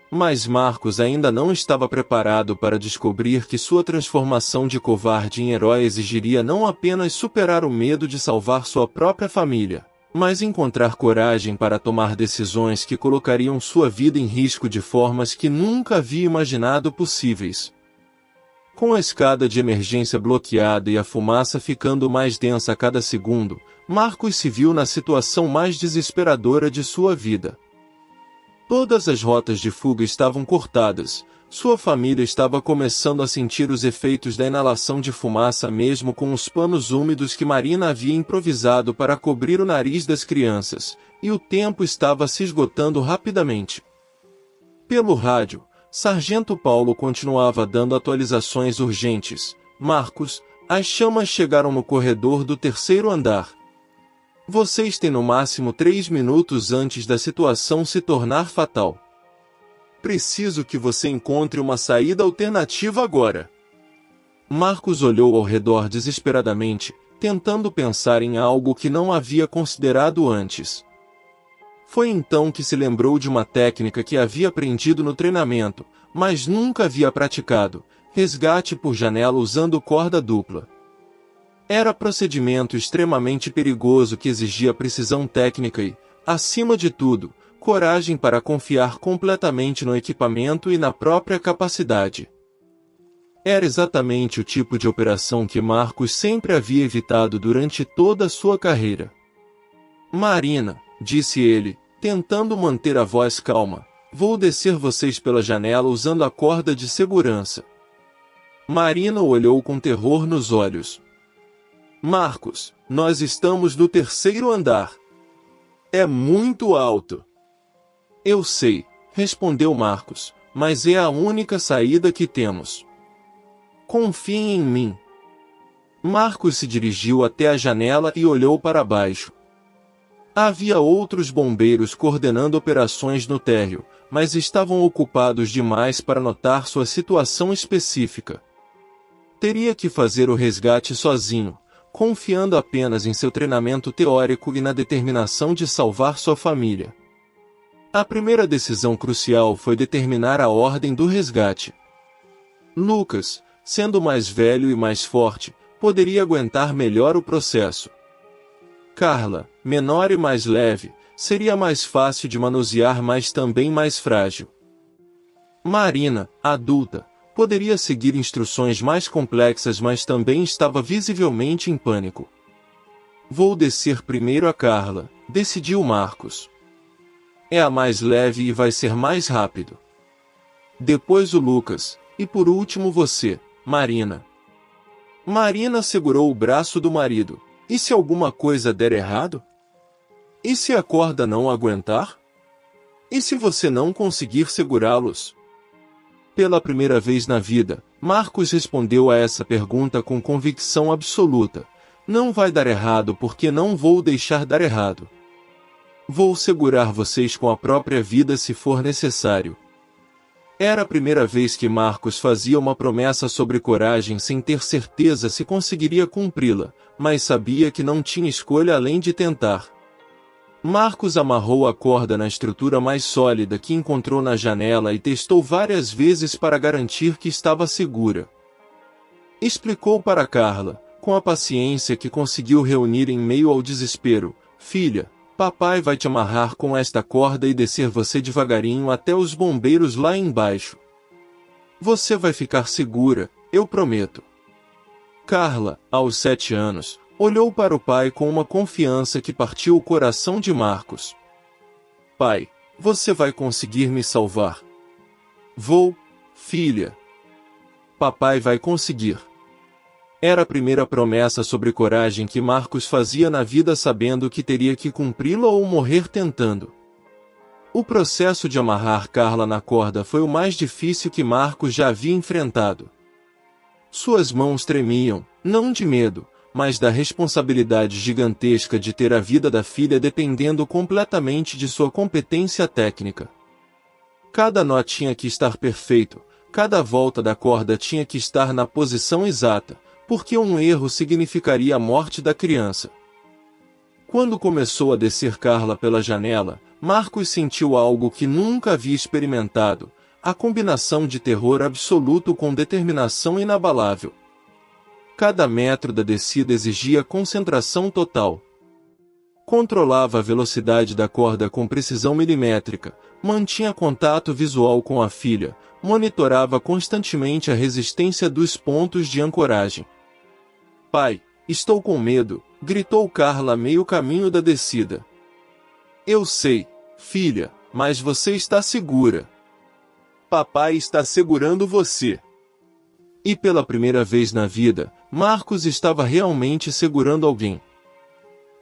Mas Marcos ainda não estava preparado para descobrir que sua transformação de covarde em herói exigiria não apenas superar o medo de salvar sua própria família, mas encontrar coragem para tomar decisões que colocariam sua vida em risco de formas que nunca havia imaginado possíveis. Com a escada de emergência bloqueada e a fumaça ficando mais densa a cada segundo, Marcos se viu na situação mais desesperadora de sua vida. Todas as rotas de fuga estavam cortadas, sua família estava começando a sentir os efeitos da inalação de fumaça mesmo com os panos úmidos que Marina havia improvisado para cobrir o nariz das crianças, e o tempo estava se esgotando rapidamente. Pelo rádio, Sargento Paulo continuava dando atualizações urgentes. Marcos, as chamas chegaram no corredor do terceiro andar. Vocês têm no máximo 3 minutos antes da situação se tornar fatal. Preciso que você encontre uma saída alternativa agora. Marcos olhou ao redor desesperadamente, tentando pensar em algo que não havia considerado antes. Foi então que se lembrou de uma técnica que havia aprendido no treinamento, mas nunca havia praticado: resgate por janela usando corda dupla. Era procedimento extremamente perigoso que exigia precisão técnica e, acima de tudo, coragem para confiar completamente no equipamento e na própria capacidade. Era exatamente o tipo de operação que Marcos sempre havia evitado durante toda a sua carreira. Marina, disse ele, tentando manter a voz calma, vou descer vocês pela janela usando a corda de segurança. Marina o olhou com terror nos olhos. Marcos, nós estamos no terceiro andar. É muito alto. Eu sei, respondeu Marcos, mas é a única saída que temos. Confiem em mim. Marcos se dirigiu até a janela e olhou para baixo. Havia outros bombeiros coordenando operações no térreo, mas estavam ocupados demais para notar sua situação específica. Teria que fazer o resgate sozinho, confiando apenas em seu treinamento teórico e na determinação de salvar sua família. A primeira decisão crucial foi determinar a ordem do resgate. Lucas, sendo mais velho e mais forte, poderia aguentar melhor o processo. Carla, menor e mais leve, seria mais fácil de manusear mas também mais frágil. Marina, adulta, poderia seguir instruções mais complexas mas também estava visivelmente em pânico. Vou descer primeiro a Carla, decidiu Marcos. É a mais leve e vai ser mais rápido. Depois o Lucas, e por último você, Marina. Marina segurou o braço do marido. E se alguma coisa der errado? E se a corda não aguentar? E se você não conseguir segurá-los? Pela primeira vez na vida, Marcos respondeu a essa pergunta com convicção absoluta. Não vai dar errado porque não vou deixar dar errado. Vou segurar vocês com a própria vida se for necessário. Era a primeira vez que Marcos fazia uma promessa sobre coragem sem ter certeza se conseguiria cumpri-la, mas sabia que não tinha escolha além de tentar. Marcos amarrou a corda na estrutura mais sólida que encontrou na janela e testou várias vezes para garantir que estava segura. Explicou para Carla, com a paciência que conseguiu reunir em meio ao desespero: filha, papai vai te amarrar com esta corda e descer você devagarinho até os bombeiros lá embaixo. Você vai ficar segura, eu prometo. Carla, aos 7 anos, olhou para o pai com uma confiança que partiu o coração de Marcos. Pai, você vai conseguir me salvar. Vou, filha. Papai vai conseguir. Era a primeira promessa sobre coragem que Marcos fazia na vida, sabendo que teria que cumpri-la ou morrer tentando. O processo de amarrar Carla na corda foi o mais difícil que Marcos já havia enfrentado. Suas mãos tremiam, não de medo, mas da responsabilidade gigantesca de ter a vida da filha dependendo completamente de sua competência técnica. Cada nó tinha que estar perfeito, cada volta da corda tinha que estar na posição exata, porque um erro significaria a morte da criança. Quando começou a descer Carla pela janela, Marcos sentiu algo que nunca havia experimentado, a combinação de terror absoluto com determinação inabalável. Cada metro da descida exigia concentração total. Controlava a velocidade da corda com precisão milimétrica, mantinha contato visual com a filha, monitorava constantemente a resistência dos pontos de ancoragem. Pai, estou com medo, gritou Carla a meio caminho da descida. Eu sei, filha, mas você está segura. Papai está segurando você. E pela primeira vez na vida, Marcos estava realmente segurando alguém.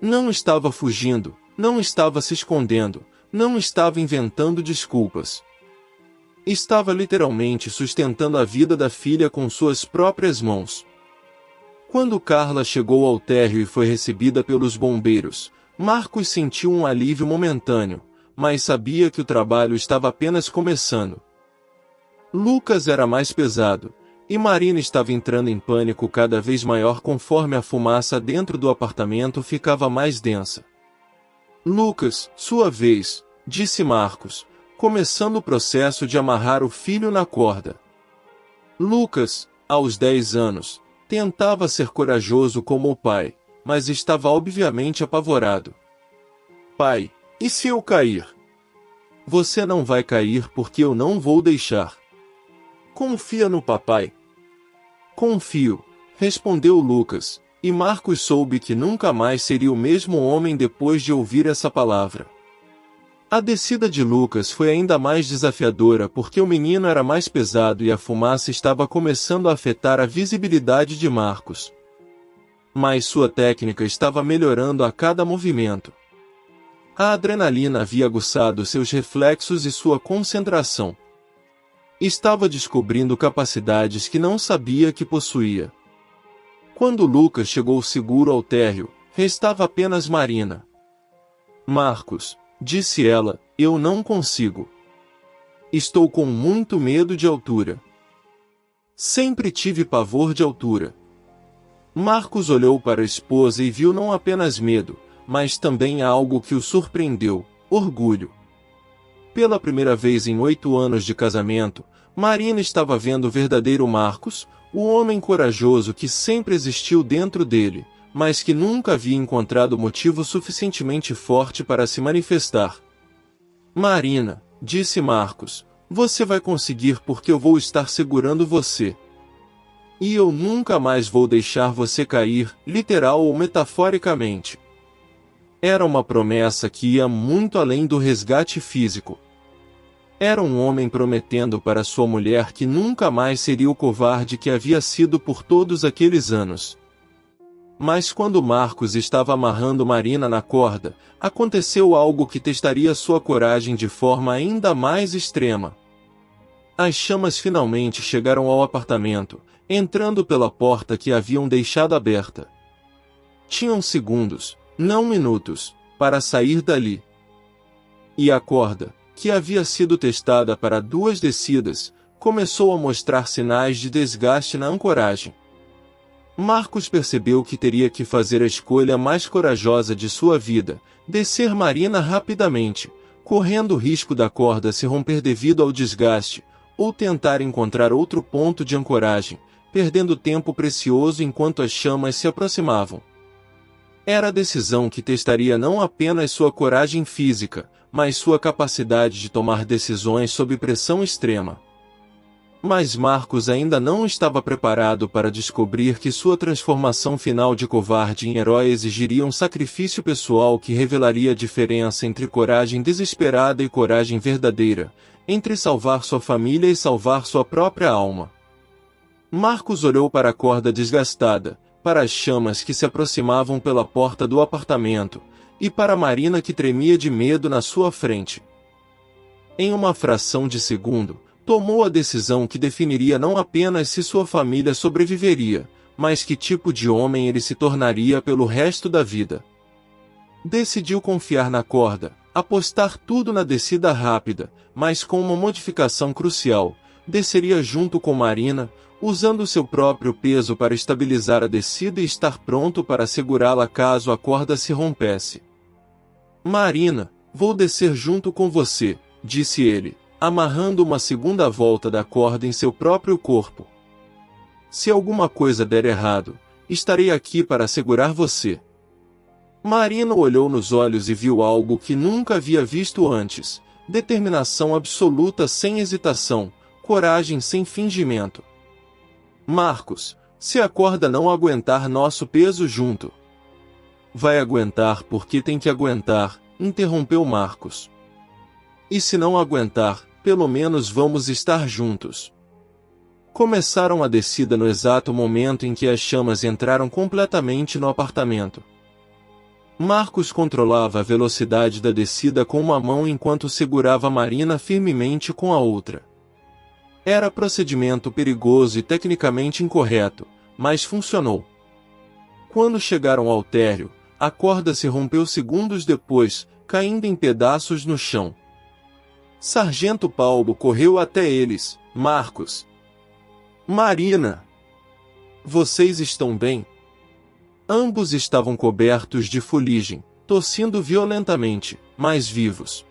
Não estava fugindo, não estava se escondendo, não estava inventando desculpas. Estava literalmente sustentando a vida da filha com suas próprias mãos. Quando Carla chegou ao térreo e foi recebida pelos bombeiros, Marcos sentiu um alívio momentâneo, mas sabia que o trabalho estava apenas começando. Lucas era mais pesado, e Marina estava entrando em pânico cada vez maior conforme a fumaça dentro do apartamento ficava mais densa. Lucas, sua vez, disse Marcos, começando o processo de amarrar o filho na corda. Lucas, aos 10 anos, tentava ser corajoso como o pai, mas estava obviamente apavorado. Pai, e se eu cair? Você não vai cair porque eu não vou deixar. Confia no papai. Confio, respondeu Lucas, e Marcos soube que nunca mais seria o mesmo homem depois de ouvir essa palavra. A descida de Lucas foi ainda mais desafiadora porque o menino era mais pesado e a fumaça estava começando a afetar a visibilidade de Marcos. Mas sua técnica estava melhorando a cada movimento. A adrenalina havia aguçado seus reflexos e sua concentração. Estava descobrindo capacidades que não sabia que possuía. Quando Lucas chegou seguro ao térreo, restava apenas Marina. Marcos, disse ela, eu não consigo. Estou com muito medo de altura. Sempre tive pavor de altura. Marcos olhou para a esposa e viu não apenas medo, mas também algo que o surpreendeu, orgulho. Pela primeira vez em 8 anos de casamento, Marina estava vendo o verdadeiro Marcos, o homem corajoso que sempre existiu dentro dele, mas que nunca havia encontrado motivo suficientemente forte para se manifestar. Marina, disse Marcos, você vai conseguir porque eu vou estar segurando você. E eu nunca mais vou deixar você cair, literal ou metaforicamente. Era uma promessa que ia muito além do resgate físico. Era um homem prometendo para sua mulher que nunca mais seria o covarde que havia sido por todos aqueles anos. Mas quando Marcos estava amarrando Marina na corda, aconteceu algo que testaria sua coragem de forma ainda mais extrema. As chamas finalmente chegaram ao apartamento, entrando pela porta que haviam deixado aberta. Tinham segundos, não minutos, para sair dali. E a corda, que havia sido testada para 2 descidas, começou a mostrar sinais de desgaste na ancoragem. Marcos percebeu que teria que fazer a escolha mais corajosa de sua vida, descer Marina rapidamente, correndo o risco da corda se romper devido ao desgaste, ou tentar encontrar outro ponto de ancoragem, perdendo tempo precioso enquanto as chamas se aproximavam. Era a decisão que testaria não apenas sua coragem física, mas sua capacidade de tomar decisões sob pressão extrema. Mas Marcos ainda não estava preparado para descobrir que sua transformação final de covarde em herói exigiria um sacrifício pessoal que revelaria a diferença entre coragem desesperada e coragem verdadeira, entre salvar sua família e salvar sua própria alma. Marcos olhou para a corda desgastada, para as chamas que se aproximavam pela porta do apartamento, e para Marina que tremia de medo na sua frente. Em uma fração de segundo, tomou a decisão que definiria não apenas se sua família sobreviveria, mas que tipo de homem ele se tornaria pelo resto da vida. Decidiu confiar na corda, apostar tudo na descida rápida, mas com uma modificação crucial: desceria junto com Marina, usando seu próprio peso para estabilizar a descida e estar pronto para segurá-la caso a corda se rompesse. Marina, vou descer junto com você, disse ele, amarrando uma segunda volta da corda em seu próprio corpo. Se alguma coisa der errado, estarei aqui para segurar você. Marina olhou nos olhos e viu algo que nunca havia visto antes: determinação absoluta sem hesitação, coragem sem fingimento. Marcos, se a corda não aguentar nosso peso junto. Vai aguentar porque tem que aguentar, interrompeu Marcos. E se não aguentar, pelo menos vamos estar juntos. Começaram a descida no exato momento em que as chamas entraram completamente no apartamento. Marcos controlava a velocidade da descida com uma mão enquanto segurava Marina firmemente com a outra. Era procedimento perigoso e tecnicamente incorreto, mas funcionou. Quando chegaram ao térreo, a corda se rompeu segundos depois, caindo em pedaços no chão. Sargento Paulo correu até eles. Marcos. Marina. Vocês estão bem? Ambos estavam cobertos de fuligem, tossindo violentamente, mas vivos.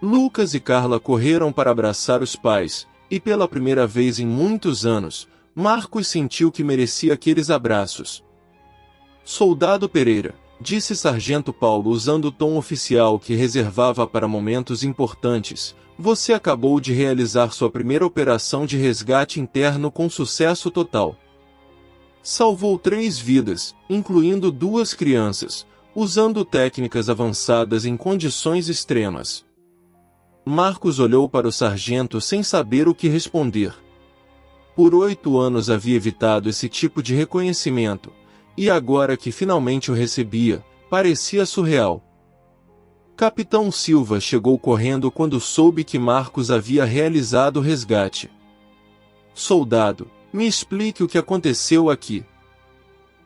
Lucas e Carla correram para abraçar os pais, e pela primeira vez em muitos anos, Marcos sentiu que merecia aqueles abraços. Soldado Pereira, disse Sargento Paulo usando o tom oficial que reservava para momentos importantes, você acabou de realizar sua primeira operação de resgate interno com sucesso total. Salvou 3 vidas, incluindo 2 crianças, usando técnicas avançadas em condições extremas. Marcos olhou para o sargento sem saber o que responder. Por 8 anos havia evitado esse tipo de reconhecimento, e agora que finalmente o recebia, parecia surreal. Capitão Silva chegou correndo quando soube que Marcos havia realizado o resgate. Soldado, me explique o que aconteceu aqui.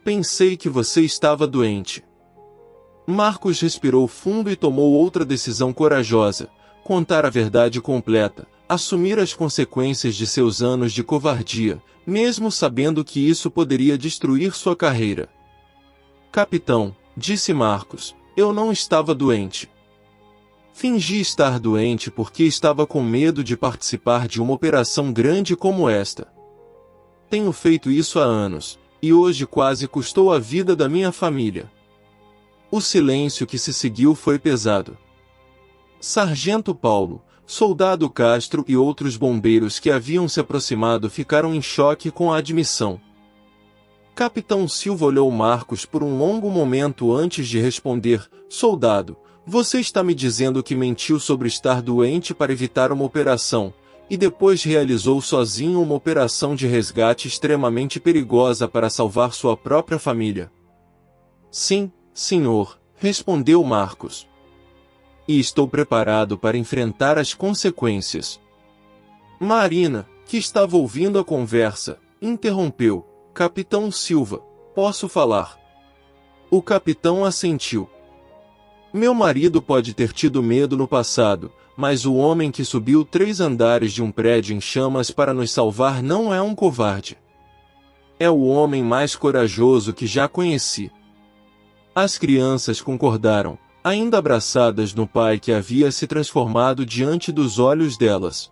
Pensei que você estava doente. Marcos respirou fundo e tomou outra decisão corajosa: contar a verdade completa, assumir as consequências de seus anos de covardia, mesmo sabendo que isso poderia destruir sua carreira. Capitão, disse Marcos, eu não estava doente. Fingi estar doente porque estava com medo de participar de uma operação grande como esta. Tenho feito isso há anos, e hoje quase custou a vida da minha família. O silêncio que se seguiu foi pesado. Sargento Paulo, Soldado Castro e outros bombeiros que haviam se aproximado ficaram em choque com a admissão. Capitão Silva olhou Marcos por um longo momento antes de responder: soldado, você está me dizendo que mentiu sobre estar doente para evitar uma operação, e depois realizou sozinho uma operação de resgate extremamente perigosa para salvar sua própria família? Sim, senhor, respondeu Marcos. E estou preparado para enfrentar as consequências. Marina, que estava ouvindo a conversa, interrompeu: Capitão Silva, posso falar? O capitão assentiu. Meu marido pode ter tido medo no passado, mas o homem que subiu 3 andares de um prédio em chamas para nos salvar não é um covarde. É o homem mais corajoso que já conheci. As crianças concordaram, ainda abraçadas no pai que havia se transformado diante dos olhos delas.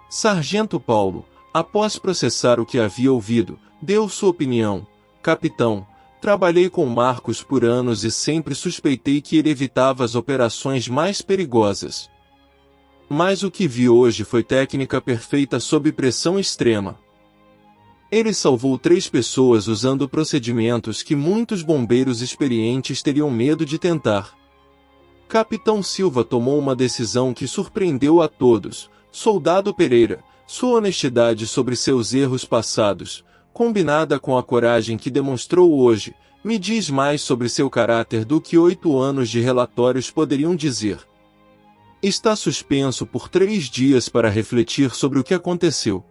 Sargento Paulo, após processar o que havia ouvido, deu sua opinião: capitão, trabalhei com Marcos por anos e sempre suspeitei que ele evitava as operações mais perigosas. Mas o que vi hoje foi técnica perfeita sob pressão extrema. Ele salvou 3 pessoas usando procedimentos que muitos bombeiros experientes teriam medo de tentar. Capitão Silva tomou uma decisão que surpreendeu a todos. Soldado Pereira, sua honestidade sobre seus erros passados, combinada com a coragem que demonstrou hoje, me diz mais sobre seu caráter do que 8 anos de relatórios poderiam dizer. Está suspenso por 3 dias para refletir sobre o que aconteceu.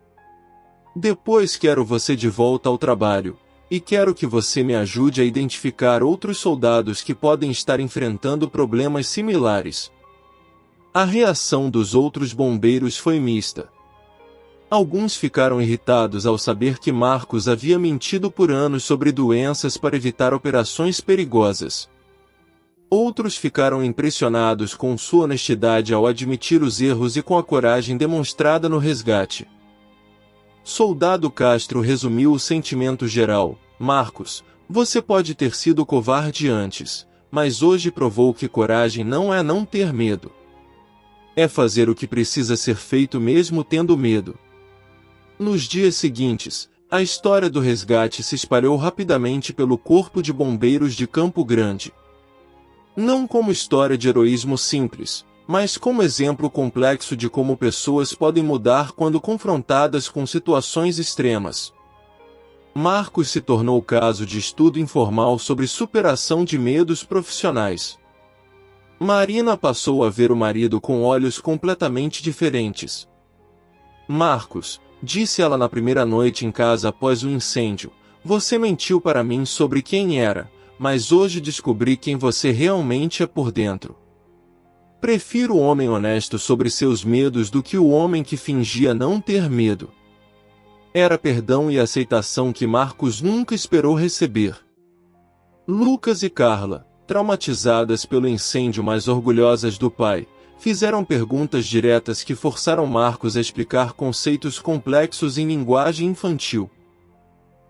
Depois quero você de volta ao trabalho, e quero que você me ajude a identificar outros soldados que podem estar enfrentando problemas similares. A reação dos outros bombeiros foi mista. Alguns ficaram irritados ao saber que Marcos havia mentido por anos sobre doenças para evitar operações perigosas. Outros ficaram impressionados com sua honestidade ao admitir os erros e com a coragem demonstrada no resgate. Soldado Castro resumiu o sentimento geral. Marcos, você pode ter sido covarde antes, mas hoje provou que coragem não é não ter medo. É fazer o que precisa ser feito mesmo tendo medo. Nos dias seguintes, a história do resgate se espalhou rapidamente pelo Corpo de Bombeiros de Campo Grande. Não como história de heroísmo simples, mas como exemplo complexo de como pessoas podem mudar quando confrontadas com situações extremas. Marcos se tornou caso de estudo informal sobre superação de medos profissionais. Marina passou a ver o marido com olhos completamente diferentes. Marcos, disse ela na primeira noite em casa após o incêndio, você mentiu para mim sobre quem era, mas hoje descobri quem você realmente é por dentro. Prefiro o homem honesto sobre seus medos do que o homem que fingia não ter medo. Era perdão e aceitação que Marcos nunca esperou receber. Lucas e Carla, traumatizadas pelo incêndio mas orgulhosas do pai, fizeram perguntas diretas que forçaram Marcos a explicar conceitos complexos em linguagem infantil.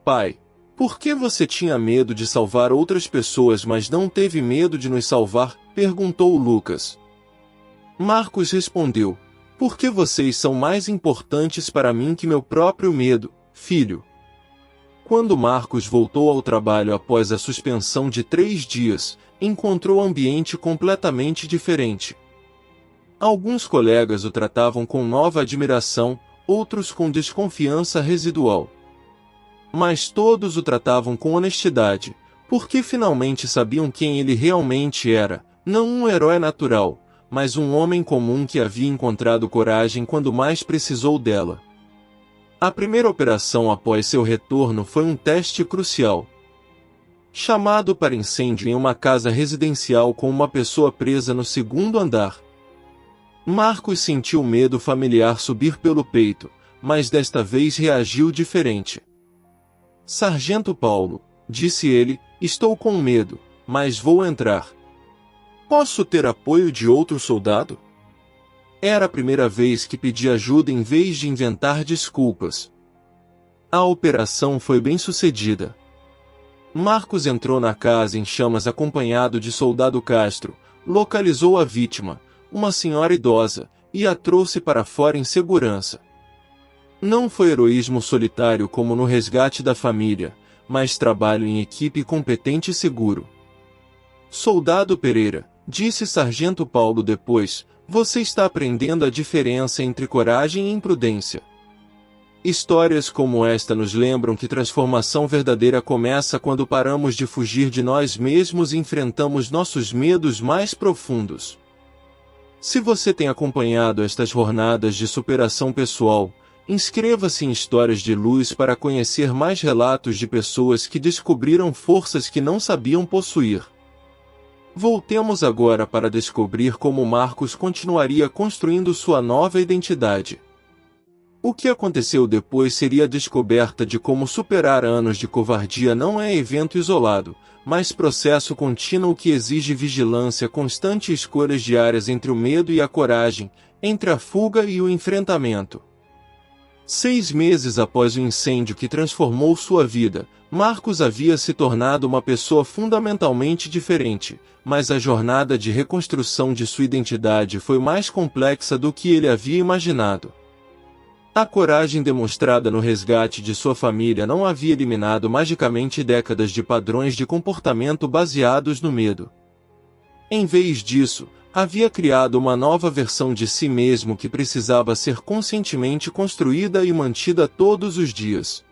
Pai, por que você tinha medo de salvar outras pessoas mas não teve medo de nos salvar? Perguntou Lucas. Marcos respondeu, porque vocês são mais importantes para mim que meu próprio medo, filho. Quando Marcos voltou ao trabalho após a suspensão de 3 dias, encontrou o ambiente completamente diferente. Alguns colegas o tratavam com nova admiração, outros com desconfiança residual. Mas todos o tratavam com honestidade, porque finalmente sabiam quem ele realmente era, não um herói natural, mas um homem comum que havia encontrado coragem quando mais precisou dela. A primeira operação após seu retorno foi um teste crucial. Chamado para incêndio em uma casa residencial com uma pessoa presa no 2º andar. Marcos sentiu medo familiar subir pelo peito, mas desta vez reagiu diferente. Sargento Paulo, disse ele, estou com medo, mas vou entrar. Posso ter apoio de outro soldado? Era a primeira vez que pedi ajuda em vez de inventar desculpas. A operação foi bem sucedida. Marcos entrou na casa em chamas acompanhado de soldado Castro, localizou a vítima, uma senhora idosa, e a trouxe para fora em segurança. Não foi heroísmo solitário como no resgate da família, mas trabalho em equipe competente e seguro. Soldado Pereira, disse Sargento Paulo depois, você está aprendendo a diferença entre coragem e imprudência. Histórias como esta nos lembram que transformação verdadeira começa quando paramos de fugir de nós mesmos e enfrentamos nossos medos mais profundos. Se você tem acompanhado estas jornadas de superação pessoal, inscreva-se em Histórias de Luz para conhecer mais relatos de pessoas que descobriram forças que não sabiam possuir. Voltemos agora para descobrir como Marcos continuaria construindo sua nova identidade. O que aconteceu depois seria a descoberta de como superar anos de covardia não é evento isolado, mas processo contínuo que exige vigilância constante e escolhas diárias entre o medo e a coragem, entre a fuga e o enfrentamento. 6 meses após o incêndio que transformou sua vida, Marcos havia se tornado uma pessoa fundamentalmente diferente, mas a jornada de reconstrução de sua identidade foi mais complexa do que ele havia imaginado. A coragem demonstrada no resgate de sua família não havia eliminado magicamente décadas de padrões de comportamento baseados no medo. Em vez disso, havia criado uma nova versão de si mesmo que precisava ser conscientemente construída e mantida todos os dias.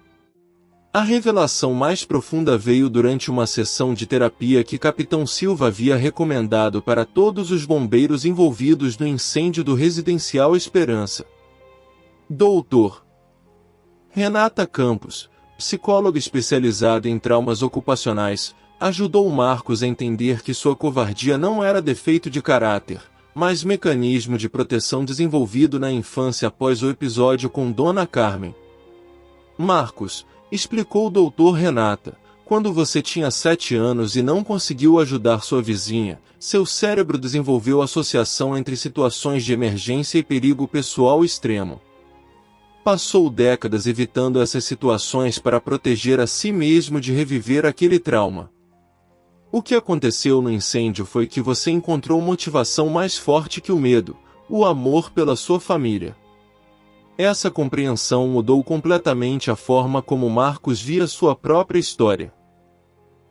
A revelação mais profunda veio durante uma sessão de terapia que Capitão Silva havia recomendado para todos os bombeiros envolvidos no incêndio do residencial Esperança. Doutor Renata Campos, psicóloga especializada em traumas ocupacionais, ajudou Marcos a entender que sua covardia não era defeito de caráter, mas mecanismo de proteção desenvolvido na infância após o episódio com Dona Carmen. Marcos, explicou o doutor Renata, quando você tinha 7 anos e não conseguiu ajudar sua vizinha, seu cérebro desenvolveu associação entre situações de emergência e perigo pessoal extremo. Passou décadas evitando essas situações para proteger a si mesmo de reviver aquele trauma. O que aconteceu no incêndio foi que você encontrou motivação mais forte que o medo, o amor pela sua família. Essa compreensão mudou completamente a forma como Marcos via sua própria história.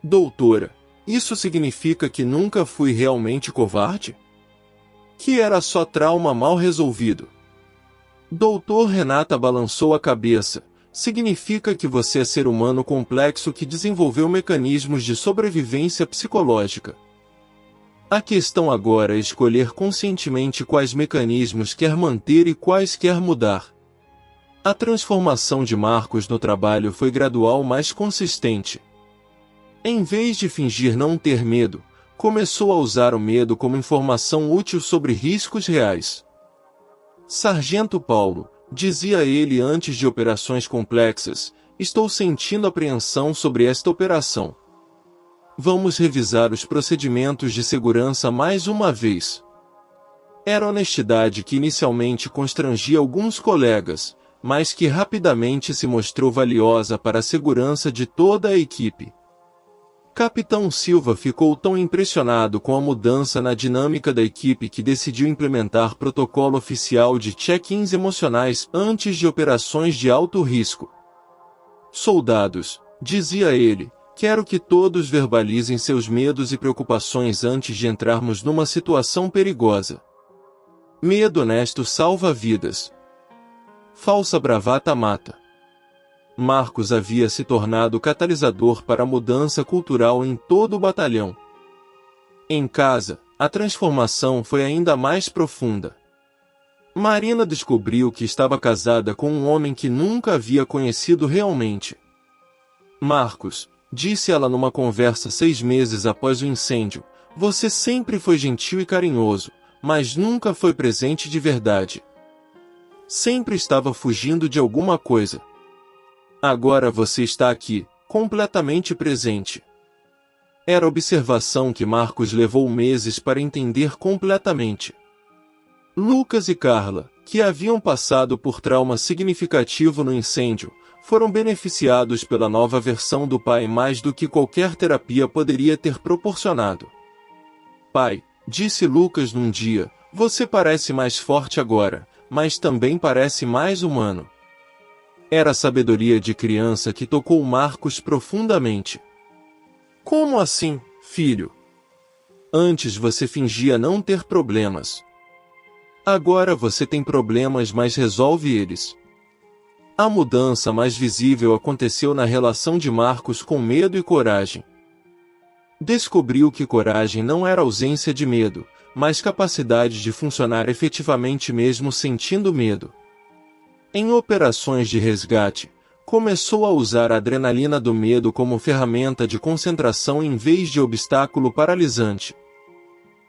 Doutora, isso significa que nunca fui realmente covarde? Que era só trauma mal resolvido? Doutor Renata balançou a cabeça. Significa que você é ser humano complexo que desenvolveu mecanismos de sobrevivência psicológica. A questão agora é escolher conscientemente quais mecanismos quer manter e quais quer mudar. A transformação de Marcos no trabalho foi gradual, mas consistente. Em vez de fingir não ter medo, começou a usar o medo como informação útil sobre riscos reais. Sargento Paulo, dizia ele antes de operações complexas, estou sentindo apreensão sobre esta operação. Vamos revisar os procedimentos de segurança mais uma vez. Era honestidade que inicialmente constrangia alguns colegas, mas que rapidamente se mostrou valiosa para a segurança de toda a equipe. Capitão Silva ficou tão impressionado com a mudança na dinâmica da equipe que decidiu implementar protocolo oficial de check-ins emocionais antes de operações de alto risco. Soldados, dizia ele, quero que todos verbalizem seus medos e preocupações antes de entrarmos numa situação perigosa. Medo honesto salva vidas. Falsa bravata mata. Marcos havia se tornado catalisador para a mudança cultural em todo o batalhão. Em casa, a transformação foi ainda mais profunda. Marina descobriu que estava casada com um homem que nunca havia conhecido realmente. Marcos, disse ela numa conversa 6 meses após o incêndio, você sempre foi gentil e carinhoso, mas nunca foi presente de verdade. Sempre estava fugindo de alguma coisa. Agora você está aqui, completamente presente. Era a observação que Marcos levou meses para entender completamente. Lucas e Carla, que haviam passado por trauma significativo no incêndio, foram beneficiados pela nova versão do pai mais do que qualquer terapia poderia ter proporcionado. Pai, disse Lucas num dia, você parece mais forte agora, mas também parece mais humano. Era a sabedoria de criança que tocou Marcos profundamente. Como assim, filho? Antes você fingia não ter problemas. Agora você tem problemas, mas resolve eles. A mudança mais visível aconteceu na relação de Marcos com medo e coragem. Descobriu que coragem não era ausência de medo, mas capacidade de funcionar efetivamente mesmo sentindo medo. Em operações de resgate, começou a usar a adrenalina do medo como ferramenta de concentração em vez de obstáculo paralisante.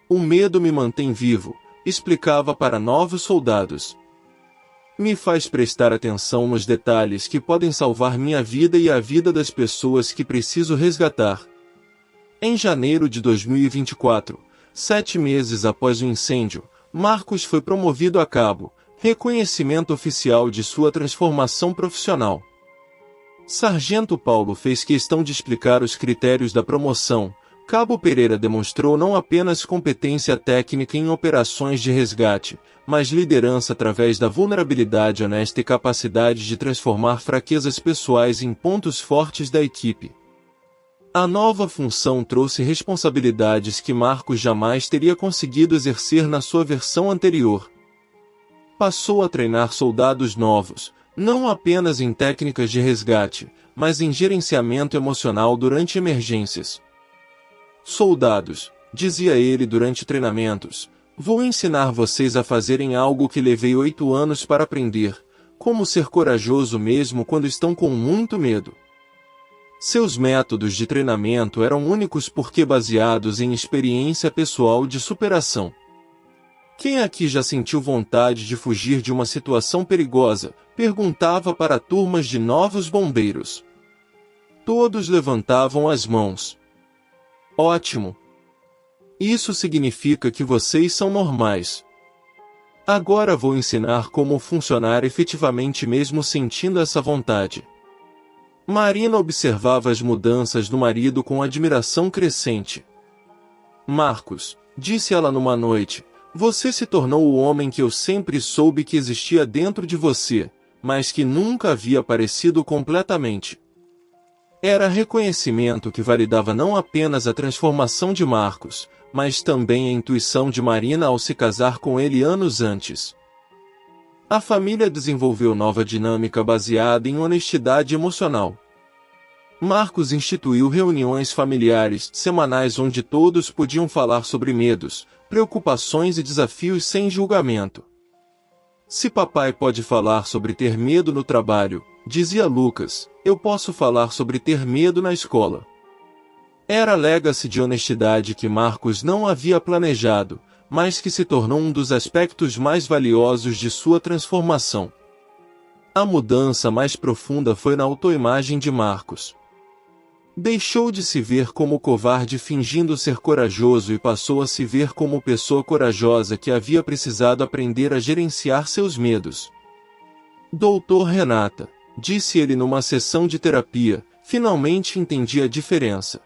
O medo me mantém vivo, explicava para novos soldados. Me faz prestar atenção nos detalhes que podem salvar minha vida e a vida das pessoas que preciso resgatar. Em janeiro de 2024, 7 meses após o incêndio, Marcos foi promovido a cabo, reconhecimento oficial de sua transformação profissional. Sargento Paulo fez questão de explicar os critérios da promoção. Cabo Pereira demonstrou não apenas competência técnica em operações de resgate, mas liderança através da vulnerabilidade honesta e capacidade de transformar fraquezas pessoais em pontos fortes da equipe. A nova função trouxe responsabilidades que Marcos jamais teria conseguido exercer na sua versão anterior. Passou a treinar soldados novos, não apenas em técnicas de resgate, mas em gerenciamento emocional durante emergências. Soldados, dizia ele durante treinamentos, vou ensinar vocês a fazerem algo que levei 8 anos para aprender, como ser corajoso mesmo quando estão com muito medo. Seus métodos de treinamento eram únicos porque baseados em experiência pessoal de superação. Quem aqui já sentiu vontade de fugir de uma situação perigosa? Perguntava para turmas de novos bombeiros. Todos levantavam as mãos. Ótimo! Isso significa que vocês são normais. Agora vou ensinar como funcionar efetivamente mesmo sentindo essa vontade. Marina observava as mudanças do marido com admiração crescente. Marcos, disse ela numa noite, você se tornou o homem que eu sempre soube que existia dentro de você, mas que nunca havia aparecido completamente. Era reconhecimento que validava não apenas a transformação de Marcos, mas também a intuição de Marina ao se casar com ele anos antes. A família desenvolveu nova dinâmica baseada em honestidade emocional. Marcos instituiu reuniões familiares semanais onde todos podiam falar sobre medos, preocupações e desafios sem julgamento. Se papai pode falar sobre ter medo no trabalho, dizia Lucas, eu posso falar sobre ter medo na escola. Era a legacy de honestidade que Marcos não havia planejado, mas que se tornou um dos aspectos mais valiosos de sua transformação. A mudança mais profunda foi na autoimagem de Marcos. Deixou de se ver como covarde fingindo ser corajoso e passou a se ver como pessoa corajosa que havia precisado aprender a gerenciar seus medos. Doutor Renata, disse ele numa sessão de terapia, finalmente entendi a diferença.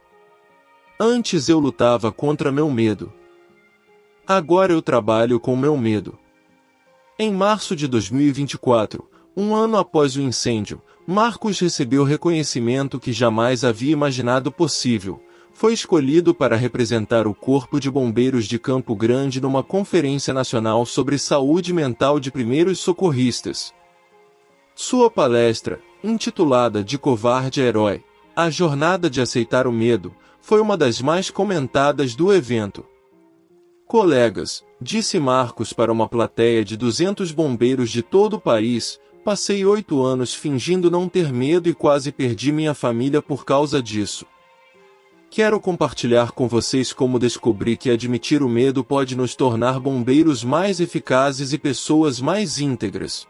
Antes eu lutava contra meu medo. Agora eu trabalho com meu medo. Em março de 2024, um ano após o incêndio, Marcos recebeu reconhecimento que jamais havia imaginado possível. Foi escolhido para representar o Corpo de Bombeiros de Campo Grande numa conferência nacional sobre saúde mental de primeiros socorristas. Sua palestra, intitulada De Covarde a Herói, a jornada de aceitar o medo, foi uma das mais comentadas do evento. Colegas, disse Marcos para uma plateia de 200 bombeiros de todo o país, passei 8 anos fingindo não ter medo e quase perdi minha família por causa disso. Quero compartilhar com vocês como descobri que admitir o medo pode nos tornar bombeiros mais eficazes e pessoas mais íntegras.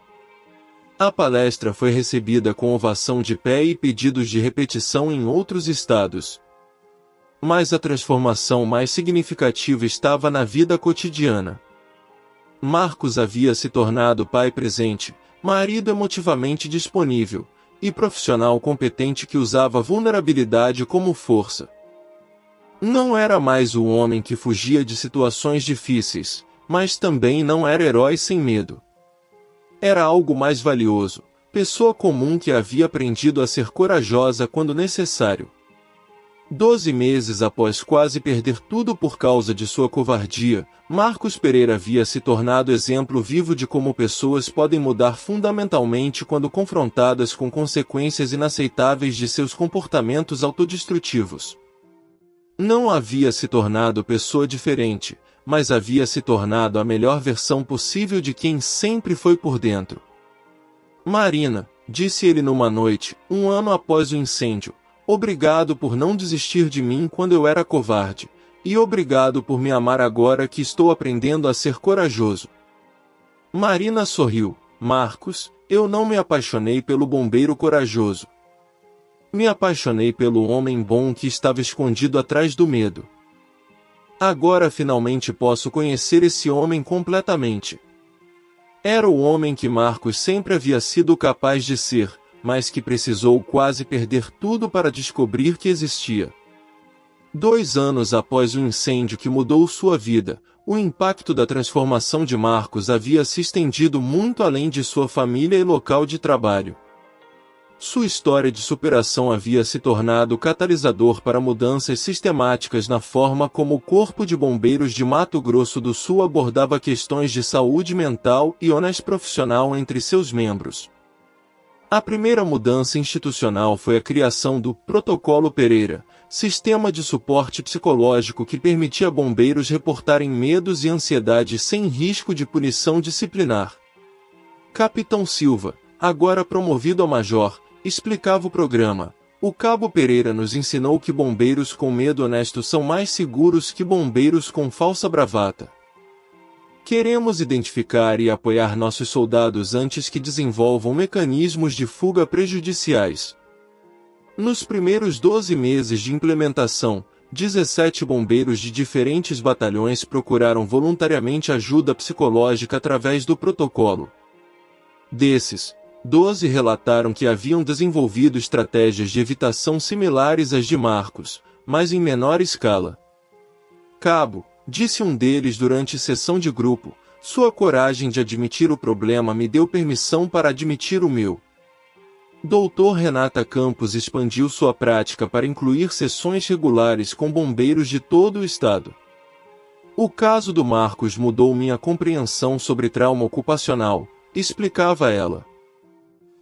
A palestra foi recebida com ovação de pé e pedidos de repetição em outros estados. Mas a transformação mais significativa estava na vida cotidiana. Marcos havia se tornado pai presente, marido emotivamente disponível, e profissional competente que usava vulnerabilidade como força. Não era mais o homem que fugia de situações difíceis, mas também não era herói sem medo. Era algo mais valioso, pessoa comum que havia aprendido a ser corajosa quando necessário. 12 meses após quase perder tudo por causa de sua covardia, Marcos Pereira havia se tornado exemplo vivo de como pessoas podem mudar fundamentalmente quando confrontadas com consequências inaceitáveis de seus comportamentos autodestrutivos. Não havia se tornado pessoa diferente, mas havia se tornado a melhor versão possível de quem sempre foi por dentro. Marina, disse ele numa noite, um ano após o incêndio, obrigado por não desistir de mim quando eu era covarde, e obrigado por me amar agora que estou aprendendo a ser corajoso. Marina sorriu. Marcos, eu não me apaixonei pelo bombeiro corajoso. Me apaixonei pelo homem bom que estava escondido atrás do medo. Agora finalmente posso conhecer esse homem completamente. Era o homem que Marcos sempre havia sido capaz de ser, mas que precisou quase perder tudo para descobrir que existia. 2 anos após o incêndio que mudou sua vida, o impacto da transformação de Marcos havia se estendido muito além de sua família e local de trabalho. Sua história de superação havia se tornado catalisador para mudanças sistemáticas na forma como o Corpo de Bombeiros de Mato Grosso do Sul abordava questões de saúde mental e honesty profissional entre seus membros. A primeira mudança institucional foi a criação do Protocolo Pereira, sistema de suporte psicológico que permitia a bombeiros reportarem medos e ansiedade sem risco de punição disciplinar. Capitão Silva, agora promovido a major, explicava o programa. O Cabo Pereira nos ensinou que bombeiros com medo honesto são mais seguros que bombeiros com falsa bravata. Queremos identificar e apoiar nossos soldados antes que desenvolvam mecanismos de fuga prejudiciais. Nos primeiros 12 meses de implementação, 17 bombeiros de diferentes batalhões procuraram voluntariamente ajuda psicológica através do protocolo. Desses, 12 relataram que haviam desenvolvido estratégias de evitação similares às de Marcos, mas em menor escala. Cabo, disse um deles durante sessão de grupo, sua coragem de admitir o problema me deu permissão para admitir o meu. Dr. Renata Campos expandiu sua prática para incluir sessões regulares com bombeiros de todo o estado. O caso do Marcos mudou minha compreensão sobre trauma ocupacional, explicava ela.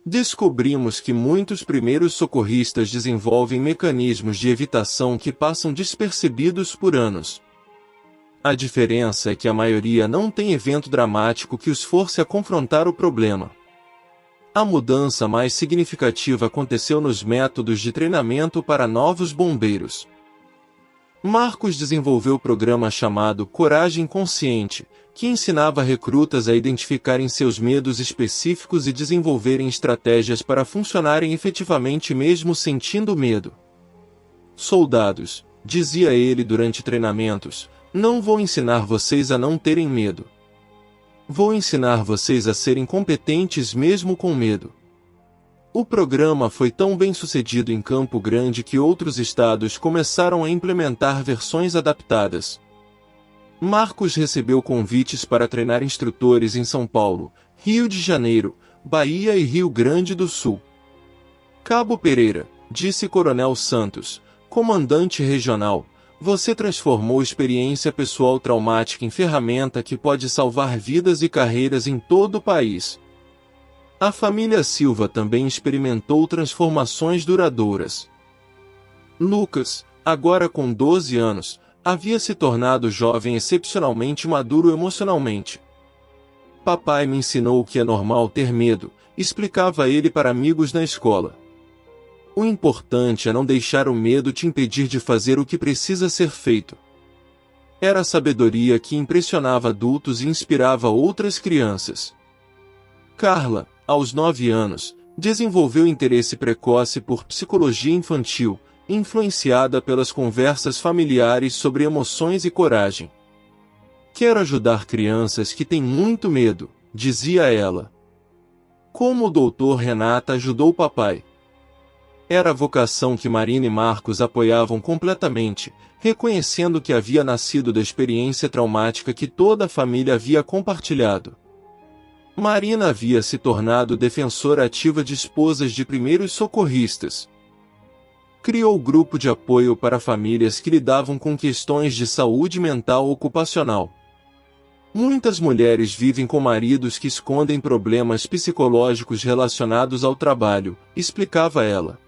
Descobrimos que muitos primeiros socorristas desenvolvem mecanismos de evitação que passam despercebidos por anos. A diferença é que a maioria não tem evento dramático que os force a confrontar o problema. A mudança mais significativa aconteceu nos métodos de treinamento para novos bombeiros. Marcos desenvolveu o programa chamado Coragem Consciente, que ensinava recrutas a identificarem seus medos específicos e desenvolverem estratégias para funcionarem efetivamente mesmo sentindo medo. Soldados, dizia ele durante treinamentos, não vou ensinar vocês a não terem medo. Vou ensinar vocês a serem competentes mesmo com medo. O programa foi tão bem sucedido em Campo Grande que outros estados começaram a implementar versões adaptadas. Marcos recebeu convites para treinar instrutores em São Paulo, Rio de Janeiro, Bahia e Rio Grande do Sul. Cabo Pereira, disse Coronel Santos, comandante regional, você transformou experiência pessoal traumática em ferramenta que pode salvar vidas e carreiras em todo o país. A família Silva também experimentou transformações duradouras. Lucas, agora com 12 anos, havia se tornado jovem excepcionalmente maduro emocionalmente. Papai me ensinou que é normal ter medo, explicava ele para amigos na escola. O importante é não deixar o medo te impedir de fazer o que precisa ser feito. Era a sabedoria que impressionava adultos e inspirava outras crianças. Carla, aos 9 anos, desenvolveu interesse precoce por psicologia infantil, influenciada pelas conversas familiares sobre emoções e coragem. Quero ajudar crianças que têm muito medo, dizia ela. Como o Dr. Renata ajudou o papai. Era a vocação que Marina e Marcos apoiavam completamente, reconhecendo que havia nascido da experiência traumática que toda a família havia compartilhado. Marina havia se tornado defensora ativa de esposas de primeiros socorristas. Criou grupo de apoio para famílias que lidavam com questões de saúde mental ocupacional. Muitas mulheres vivem com maridos que escondem problemas psicológicos relacionados ao trabalho, explicava ela.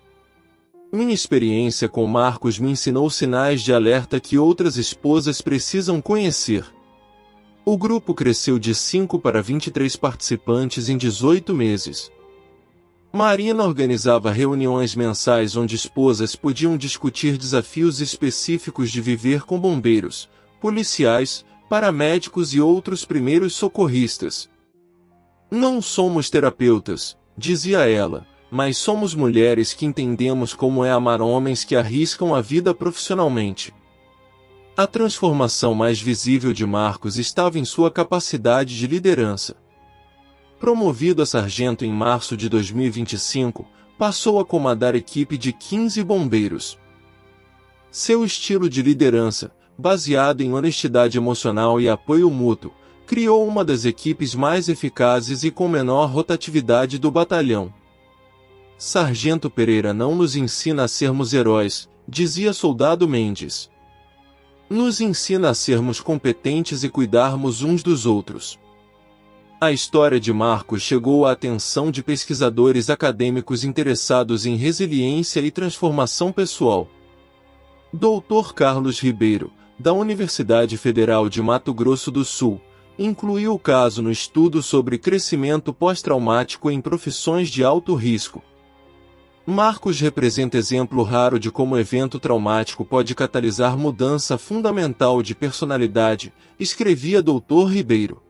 Minha experiência com Marcos me ensinou sinais de alerta que outras esposas precisam conhecer. O grupo cresceu de 5 para 23 participantes em 18 meses. Marina organizava reuniões mensais onde esposas podiam discutir desafios específicos de viver com bombeiros, policiais, paramédicos e outros primeiros socorristas. Não somos terapeutas, dizia ela, mas somos mulheres que entendemos como é amar homens que arriscam a vida profissionalmente. A transformação mais visível de Marcos estava em sua capacidade de liderança. Promovido a sargento em março de 2025, passou a comandar equipe de 15 bombeiros. Seu estilo de liderança, baseado em honestidade emocional e apoio mútuo, criou uma das equipes mais eficazes e com menor rotatividade do batalhão. Sargento Pereira não nos ensina a sermos heróis, dizia Soldado Mendes. Nos ensina a sermos competentes e cuidarmos uns dos outros. A história de Marcos chegou à atenção de pesquisadores acadêmicos interessados em resiliência e transformação pessoal. Dr. Carlos Ribeiro, da Universidade Federal de Mato Grosso do Sul, incluiu o caso no estudo sobre crescimento pós-traumático em profissões de alto risco. Marcos representa exemplo raro de como o evento traumático pode catalisar mudança fundamental de personalidade, escrevia Dr. Ribeiro.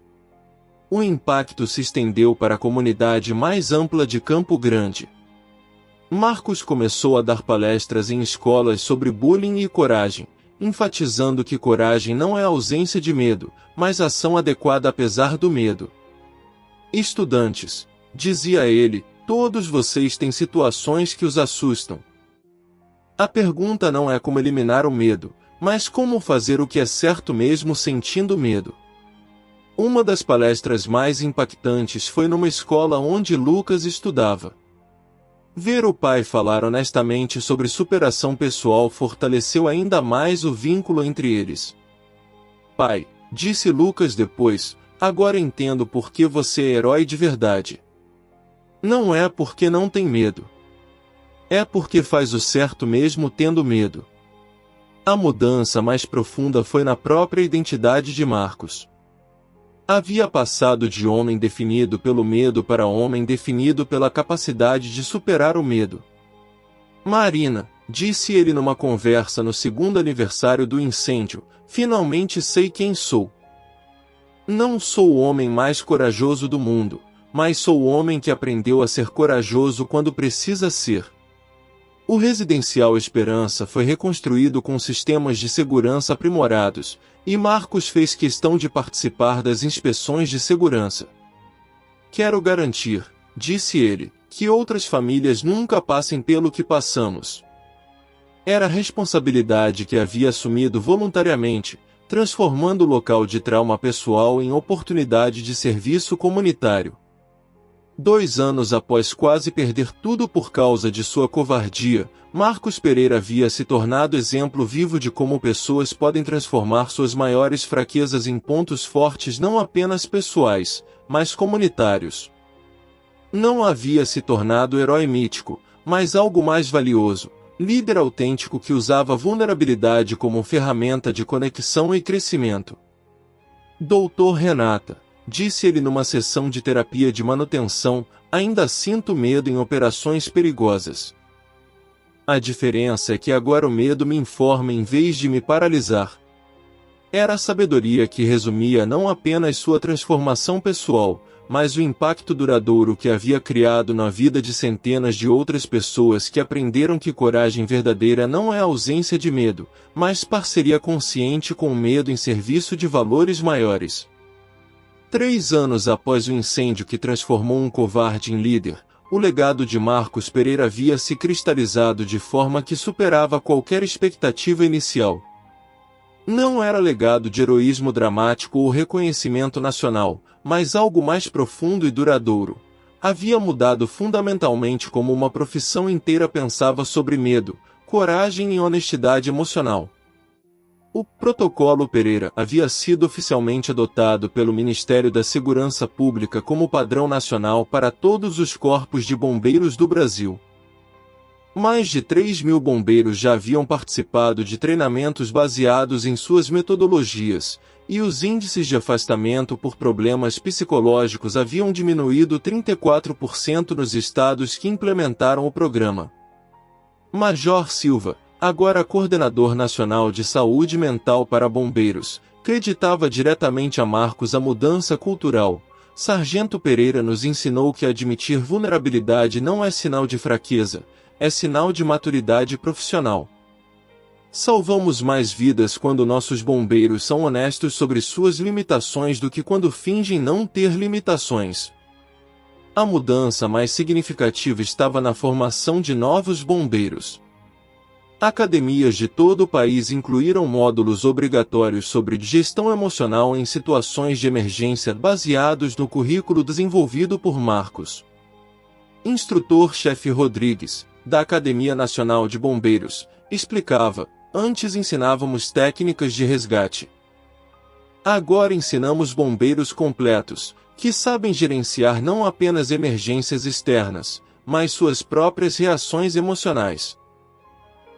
O impacto se estendeu para a comunidade mais ampla de Campo Grande. Marcos começou a dar palestras em escolas sobre bullying e coragem, enfatizando que coragem não é ausência de medo, mas ação adequada apesar do medo. Estudantes, dizia ele, todos vocês têm situações que os assustam. A pergunta não é como eliminar o medo, mas como fazer o que é certo mesmo sentindo medo. Uma das palestras mais impactantes foi numa escola onde Lucas estudava. Ver o pai falar honestamente sobre superação pessoal fortaleceu ainda mais o vínculo entre eles. Pai, disse Lucas depois, agora entendo por que você é herói de verdade. Não é porque não tem medo. É porque faz o certo mesmo tendo medo. A mudança mais profunda foi na própria identidade de Marcos. Havia passado de homem definido pelo medo para homem definido pela capacidade de superar o medo. Marina, disse ele numa conversa no segundo aniversário do incêndio, finalmente sei quem sou. Não sou o homem mais corajoso do mundo, mas sou o homem que aprendeu a ser corajoso quando precisa ser. O Residencial Esperança foi reconstruído com sistemas de segurança aprimorados, e Marcos fez questão de participar das inspeções de segurança. Quero garantir, disse ele, que outras famílias nunca passem pelo que passamos. Era a responsabilidade que havia assumido voluntariamente, transformando o local de trauma pessoal em oportunidade de serviço comunitário. 2 anos após quase perder tudo por causa de sua covardia, Marcos Pereira havia se tornado exemplo vivo de como pessoas podem transformar suas maiores fraquezas em pontos fortes não apenas pessoais, mas comunitários. Não havia se tornado herói mítico, mas algo mais valioso, líder autêntico que usava a vulnerabilidade como ferramenta de conexão e crescimento. Doutor Renata, disse ele numa sessão de terapia de manutenção, ainda sinto medo em operações perigosas. A diferença é que agora o medo me informa em vez de me paralisar. Era a sabedoria que resumia não apenas sua transformação pessoal, mas o impacto duradouro que havia criado na vida de centenas de outras pessoas que aprenderam que coragem verdadeira não é ausência de medo, mas parceria consciente com o medo em serviço de valores maiores. 3 anos após o incêndio que transformou um covarde em líder, o legado de Marcos Pereira havia se cristalizado de forma que superava qualquer expectativa inicial. Não era legado de heroísmo dramático ou reconhecimento nacional, mas algo mais profundo e duradouro. Havia mudado fundamentalmente como uma profissão inteira pensava sobre medo, coragem e honestidade emocional. O Protocolo Pereira havia sido oficialmente adotado pelo Ministério da Segurança Pública como padrão nacional para todos os corpos de bombeiros do Brasil. Mais de 3.000 bombeiros já haviam participado de treinamentos baseados em suas metodologias, e os índices de afastamento por problemas psicológicos haviam diminuído 34% nos estados que implementaram o programa. Major Silva, agora coordenador nacional de saúde mental para bombeiros, creditava diretamente a Marcos a mudança cultural. Sargento Pereira nos ensinou que admitir vulnerabilidade não é sinal de fraqueza, é sinal de maturidade profissional. Salvamos mais vidas quando nossos bombeiros são honestos sobre suas limitações do que quando fingem não ter limitações. A mudança mais significativa estava na formação de novos bombeiros. Academias de todo o país incluíram módulos obrigatórios sobre gestão emocional em situações de emergência baseados no currículo desenvolvido por Marcos. Instrutor-chefe Rodrigues, da Academia Nacional de Bombeiros, explicava: antes ensinávamos técnicas de resgate. Agora ensinamos bombeiros completos, que sabem gerenciar não apenas emergências externas, mas suas próprias reações emocionais.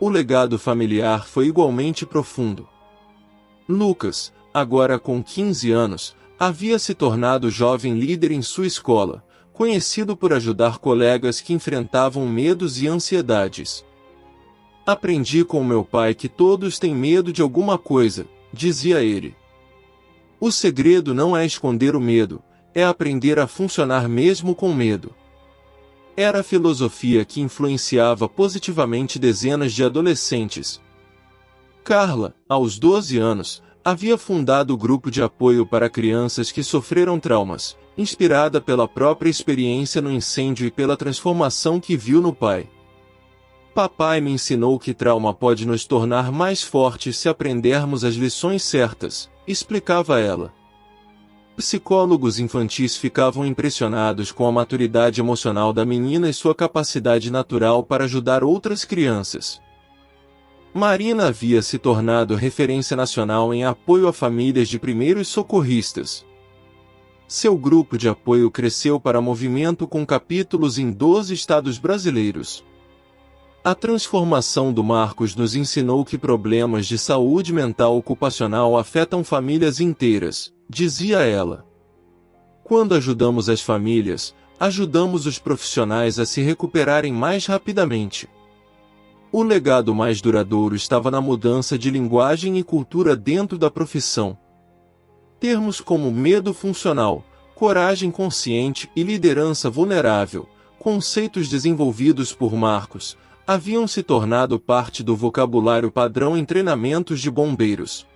O legado familiar foi igualmente profundo. Lucas, agora com 15 anos, havia se tornado jovem líder em sua escola, conhecido por ajudar colegas que enfrentavam medos e ansiedades. Aprendi com meu pai que todos têm medo de alguma coisa, dizia ele. O segredo não é esconder o medo, é aprender a funcionar mesmo com medo. Era a filosofia que influenciava positivamente dezenas de adolescentes. Carla, aos 12 anos, havia fundado o grupo de apoio para crianças que sofreram traumas, inspirada pela própria experiência no incêndio e pela transformação que viu no pai. Papai me ensinou que trauma pode nos tornar mais fortes se aprendermos as lições certas, explicava ela. Psicólogos infantis ficavam impressionados com a maturidade emocional da menina e sua capacidade natural para ajudar outras crianças. Marina havia se tornado referência nacional em apoio a famílias de primeiros socorristas. Seu grupo de apoio cresceu para movimento com capítulos em 12 estados brasileiros. A transformação do Marcos nos ensinou que problemas de saúde mental ocupacional afetam famílias inteiras, dizia ela. Quando ajudamos as famílias, ajudamos os profissionais a se recuperarem mais rapidamente. O legado mais duradouro estava na mudança de linguagem e cultura dentro da profissão. Termos como medo funcional, coragem consciente e liderança vulnerável, conceitos desenvolvidos por Marcos, haviam se tornado parte do vocabulário padrão em treinamentos de bombeiros.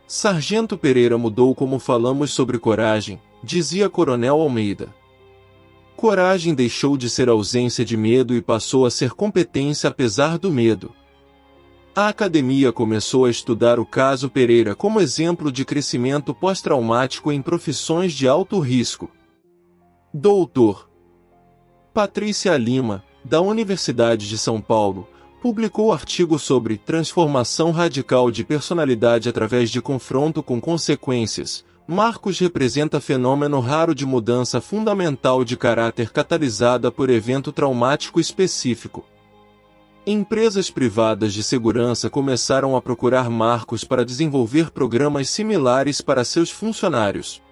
Sargento Pereira mudou como falamos sobre coragem, dizia Coronel Almeida. Coragem deixou de ser ausência de medo e passou a ser competência apesar do medo. A academia começou a estudar o caso Pereira como exemplo de crescimento pós-traumático em profissões de alto risco. Doutor Patrícia Lima, da Universidade de São Paulo, publicou artigo sobre transformação radical de personalidade através de confronto com consequências. Marcos representa fenômeno raro de mudança fundamental de caráter catalisada por evento traumático específico. Empresas privadas de segurança começaram a procurar Marcos para desenvolver programas similares para seus funcionários.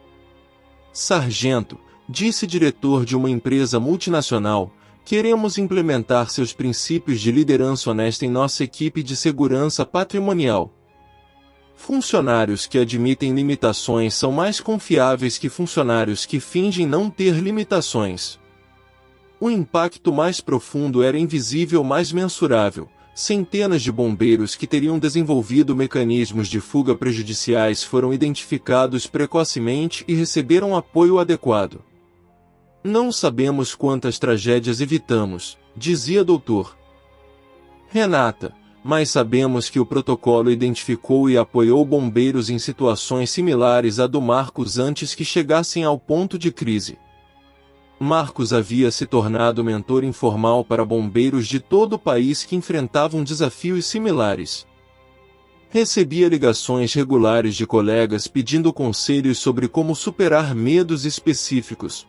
Sargento, disse diretor de uma empresa multinacional, queremos implementar seus princípios de liderança honesta em nossa equipe de segurança patrimonial. Funcionários que admitem limitações são mais confiáveis que funcionários que fingem não ter limitações. O impacto mais profundo era invisível, mas mensurável. Centenas de bombeiros que teriam desenvolvido mecanismos de fuga prejudiciais foram identificados precocemente e receberam apoio adequado. Não sabemos quantas tragédias evitamos, dizia Dr. Renata, mas sabemos que o protocolo identificou e apoiou bombeiros em situações similares à do Marcos antes que chegassem ao ponto de crise. Marcos havia se tornado mentor informal para bombeiros de todo o país que enfrentavam desafios similares. Recebia ligações regulares de colegas pedindo conselhos sobre como superar medos específicos.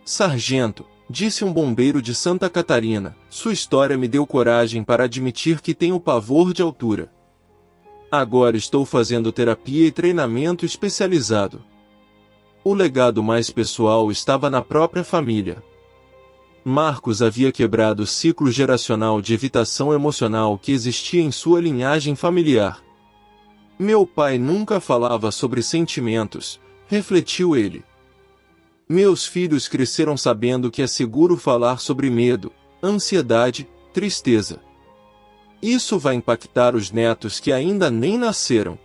Sargento, disse um bombeiro de Santa Catarina, sua história me deu coragem para admitir que tenho pavor de altura. Agora estou fazendo terapia e treinamento especializado. O legado mais pessoal estava na própria família. Marcos havia quebrado o ciclo geracional de evitação emocional que existia em sua linhagem familiar. Meu pai nunca falava sobre sentimentos, refletiu ele. Meus filhos cresceram sabendo que é seguro falar sobre medo, ansiedade, tristeza. Isso vai impactar os netos que ainda nem nasceram.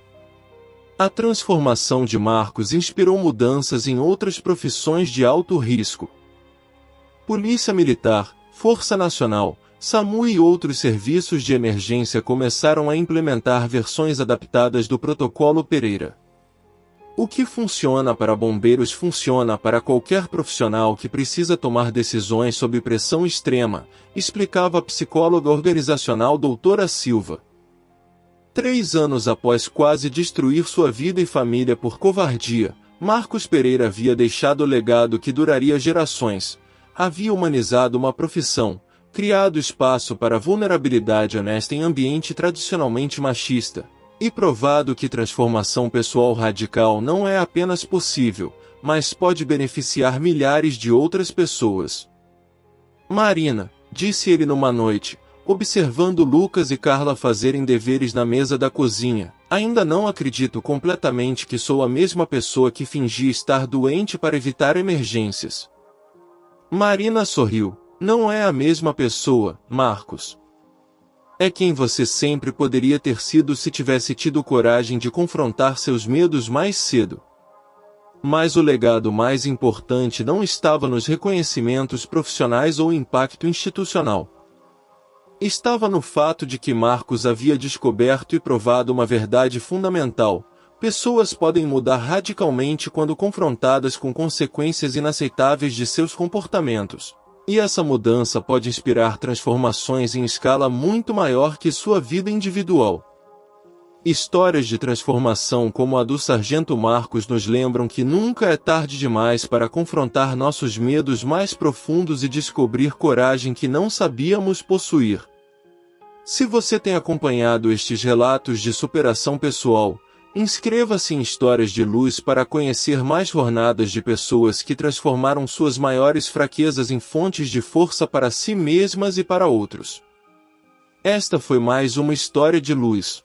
A transformação de Marcos inspirou mudanças em outras profissões de alto risco. Polícia Militar, Força Nacional, SAMU e outros serviços de emergência começaram a implementar versões adaptadas do Protocolo Pereira. O que funciona para bombeiros funciona para qualquer profissional que precisa tomar decisões sob pressão extrema, explicava a psicóloga organizacional doutora Silva. 3 anos após quase destruir sua vida e família por covardia, Marcos Pereira havia deixado o legado que duraria gerações. Havia humanizado uma profissão, criado espaço para vulnerabilidade honesta em ambiente tradicionalmente machista, e provado que transformação pessoal radical não é apenas possível, mas pode beneficiar milhares de outras pessoas. Marina, disse ele numa noite, observando Lucas e Carla fazerem deveres na mesa da cozinha, ainda não acredito completamente que sou a mesma pessoa que fingi estar doente para evitar emergências. Marina sorriu. Não é a mesma pessoa, Marcos. É quem você sempre poderia ter sido se tivesse tido coragem de confrontar seus medos mais cedo. Mas o legado mais importante não estava nos reconhecimentos profissionais ou impacto institucional. Estava no fato de que Marcos havia descoberto e provado uma verdade fundamental: pessoas podem mudar radicalmente quando confrontadas com consequências inaceitáveis de seus comportamentos. E essa mudança pode inspirar transformações em escala muito maior que sua vida individual. Histórias de transformação como a do Sargento Marcos nos lembram que nunca é tarde demais para confrontar nossos medos mais profundos e descobrir coragem que não sabíamos possuir. Se você tem acompanhado estes relatos de superação pessoal, inscreva-se em Histórias de Luz para conhecer mais jornadas de pessoas que transformaram suas maiores fraquezas em fontes de força para si mesmas e para outros. Esta foi mais uma História de Luz.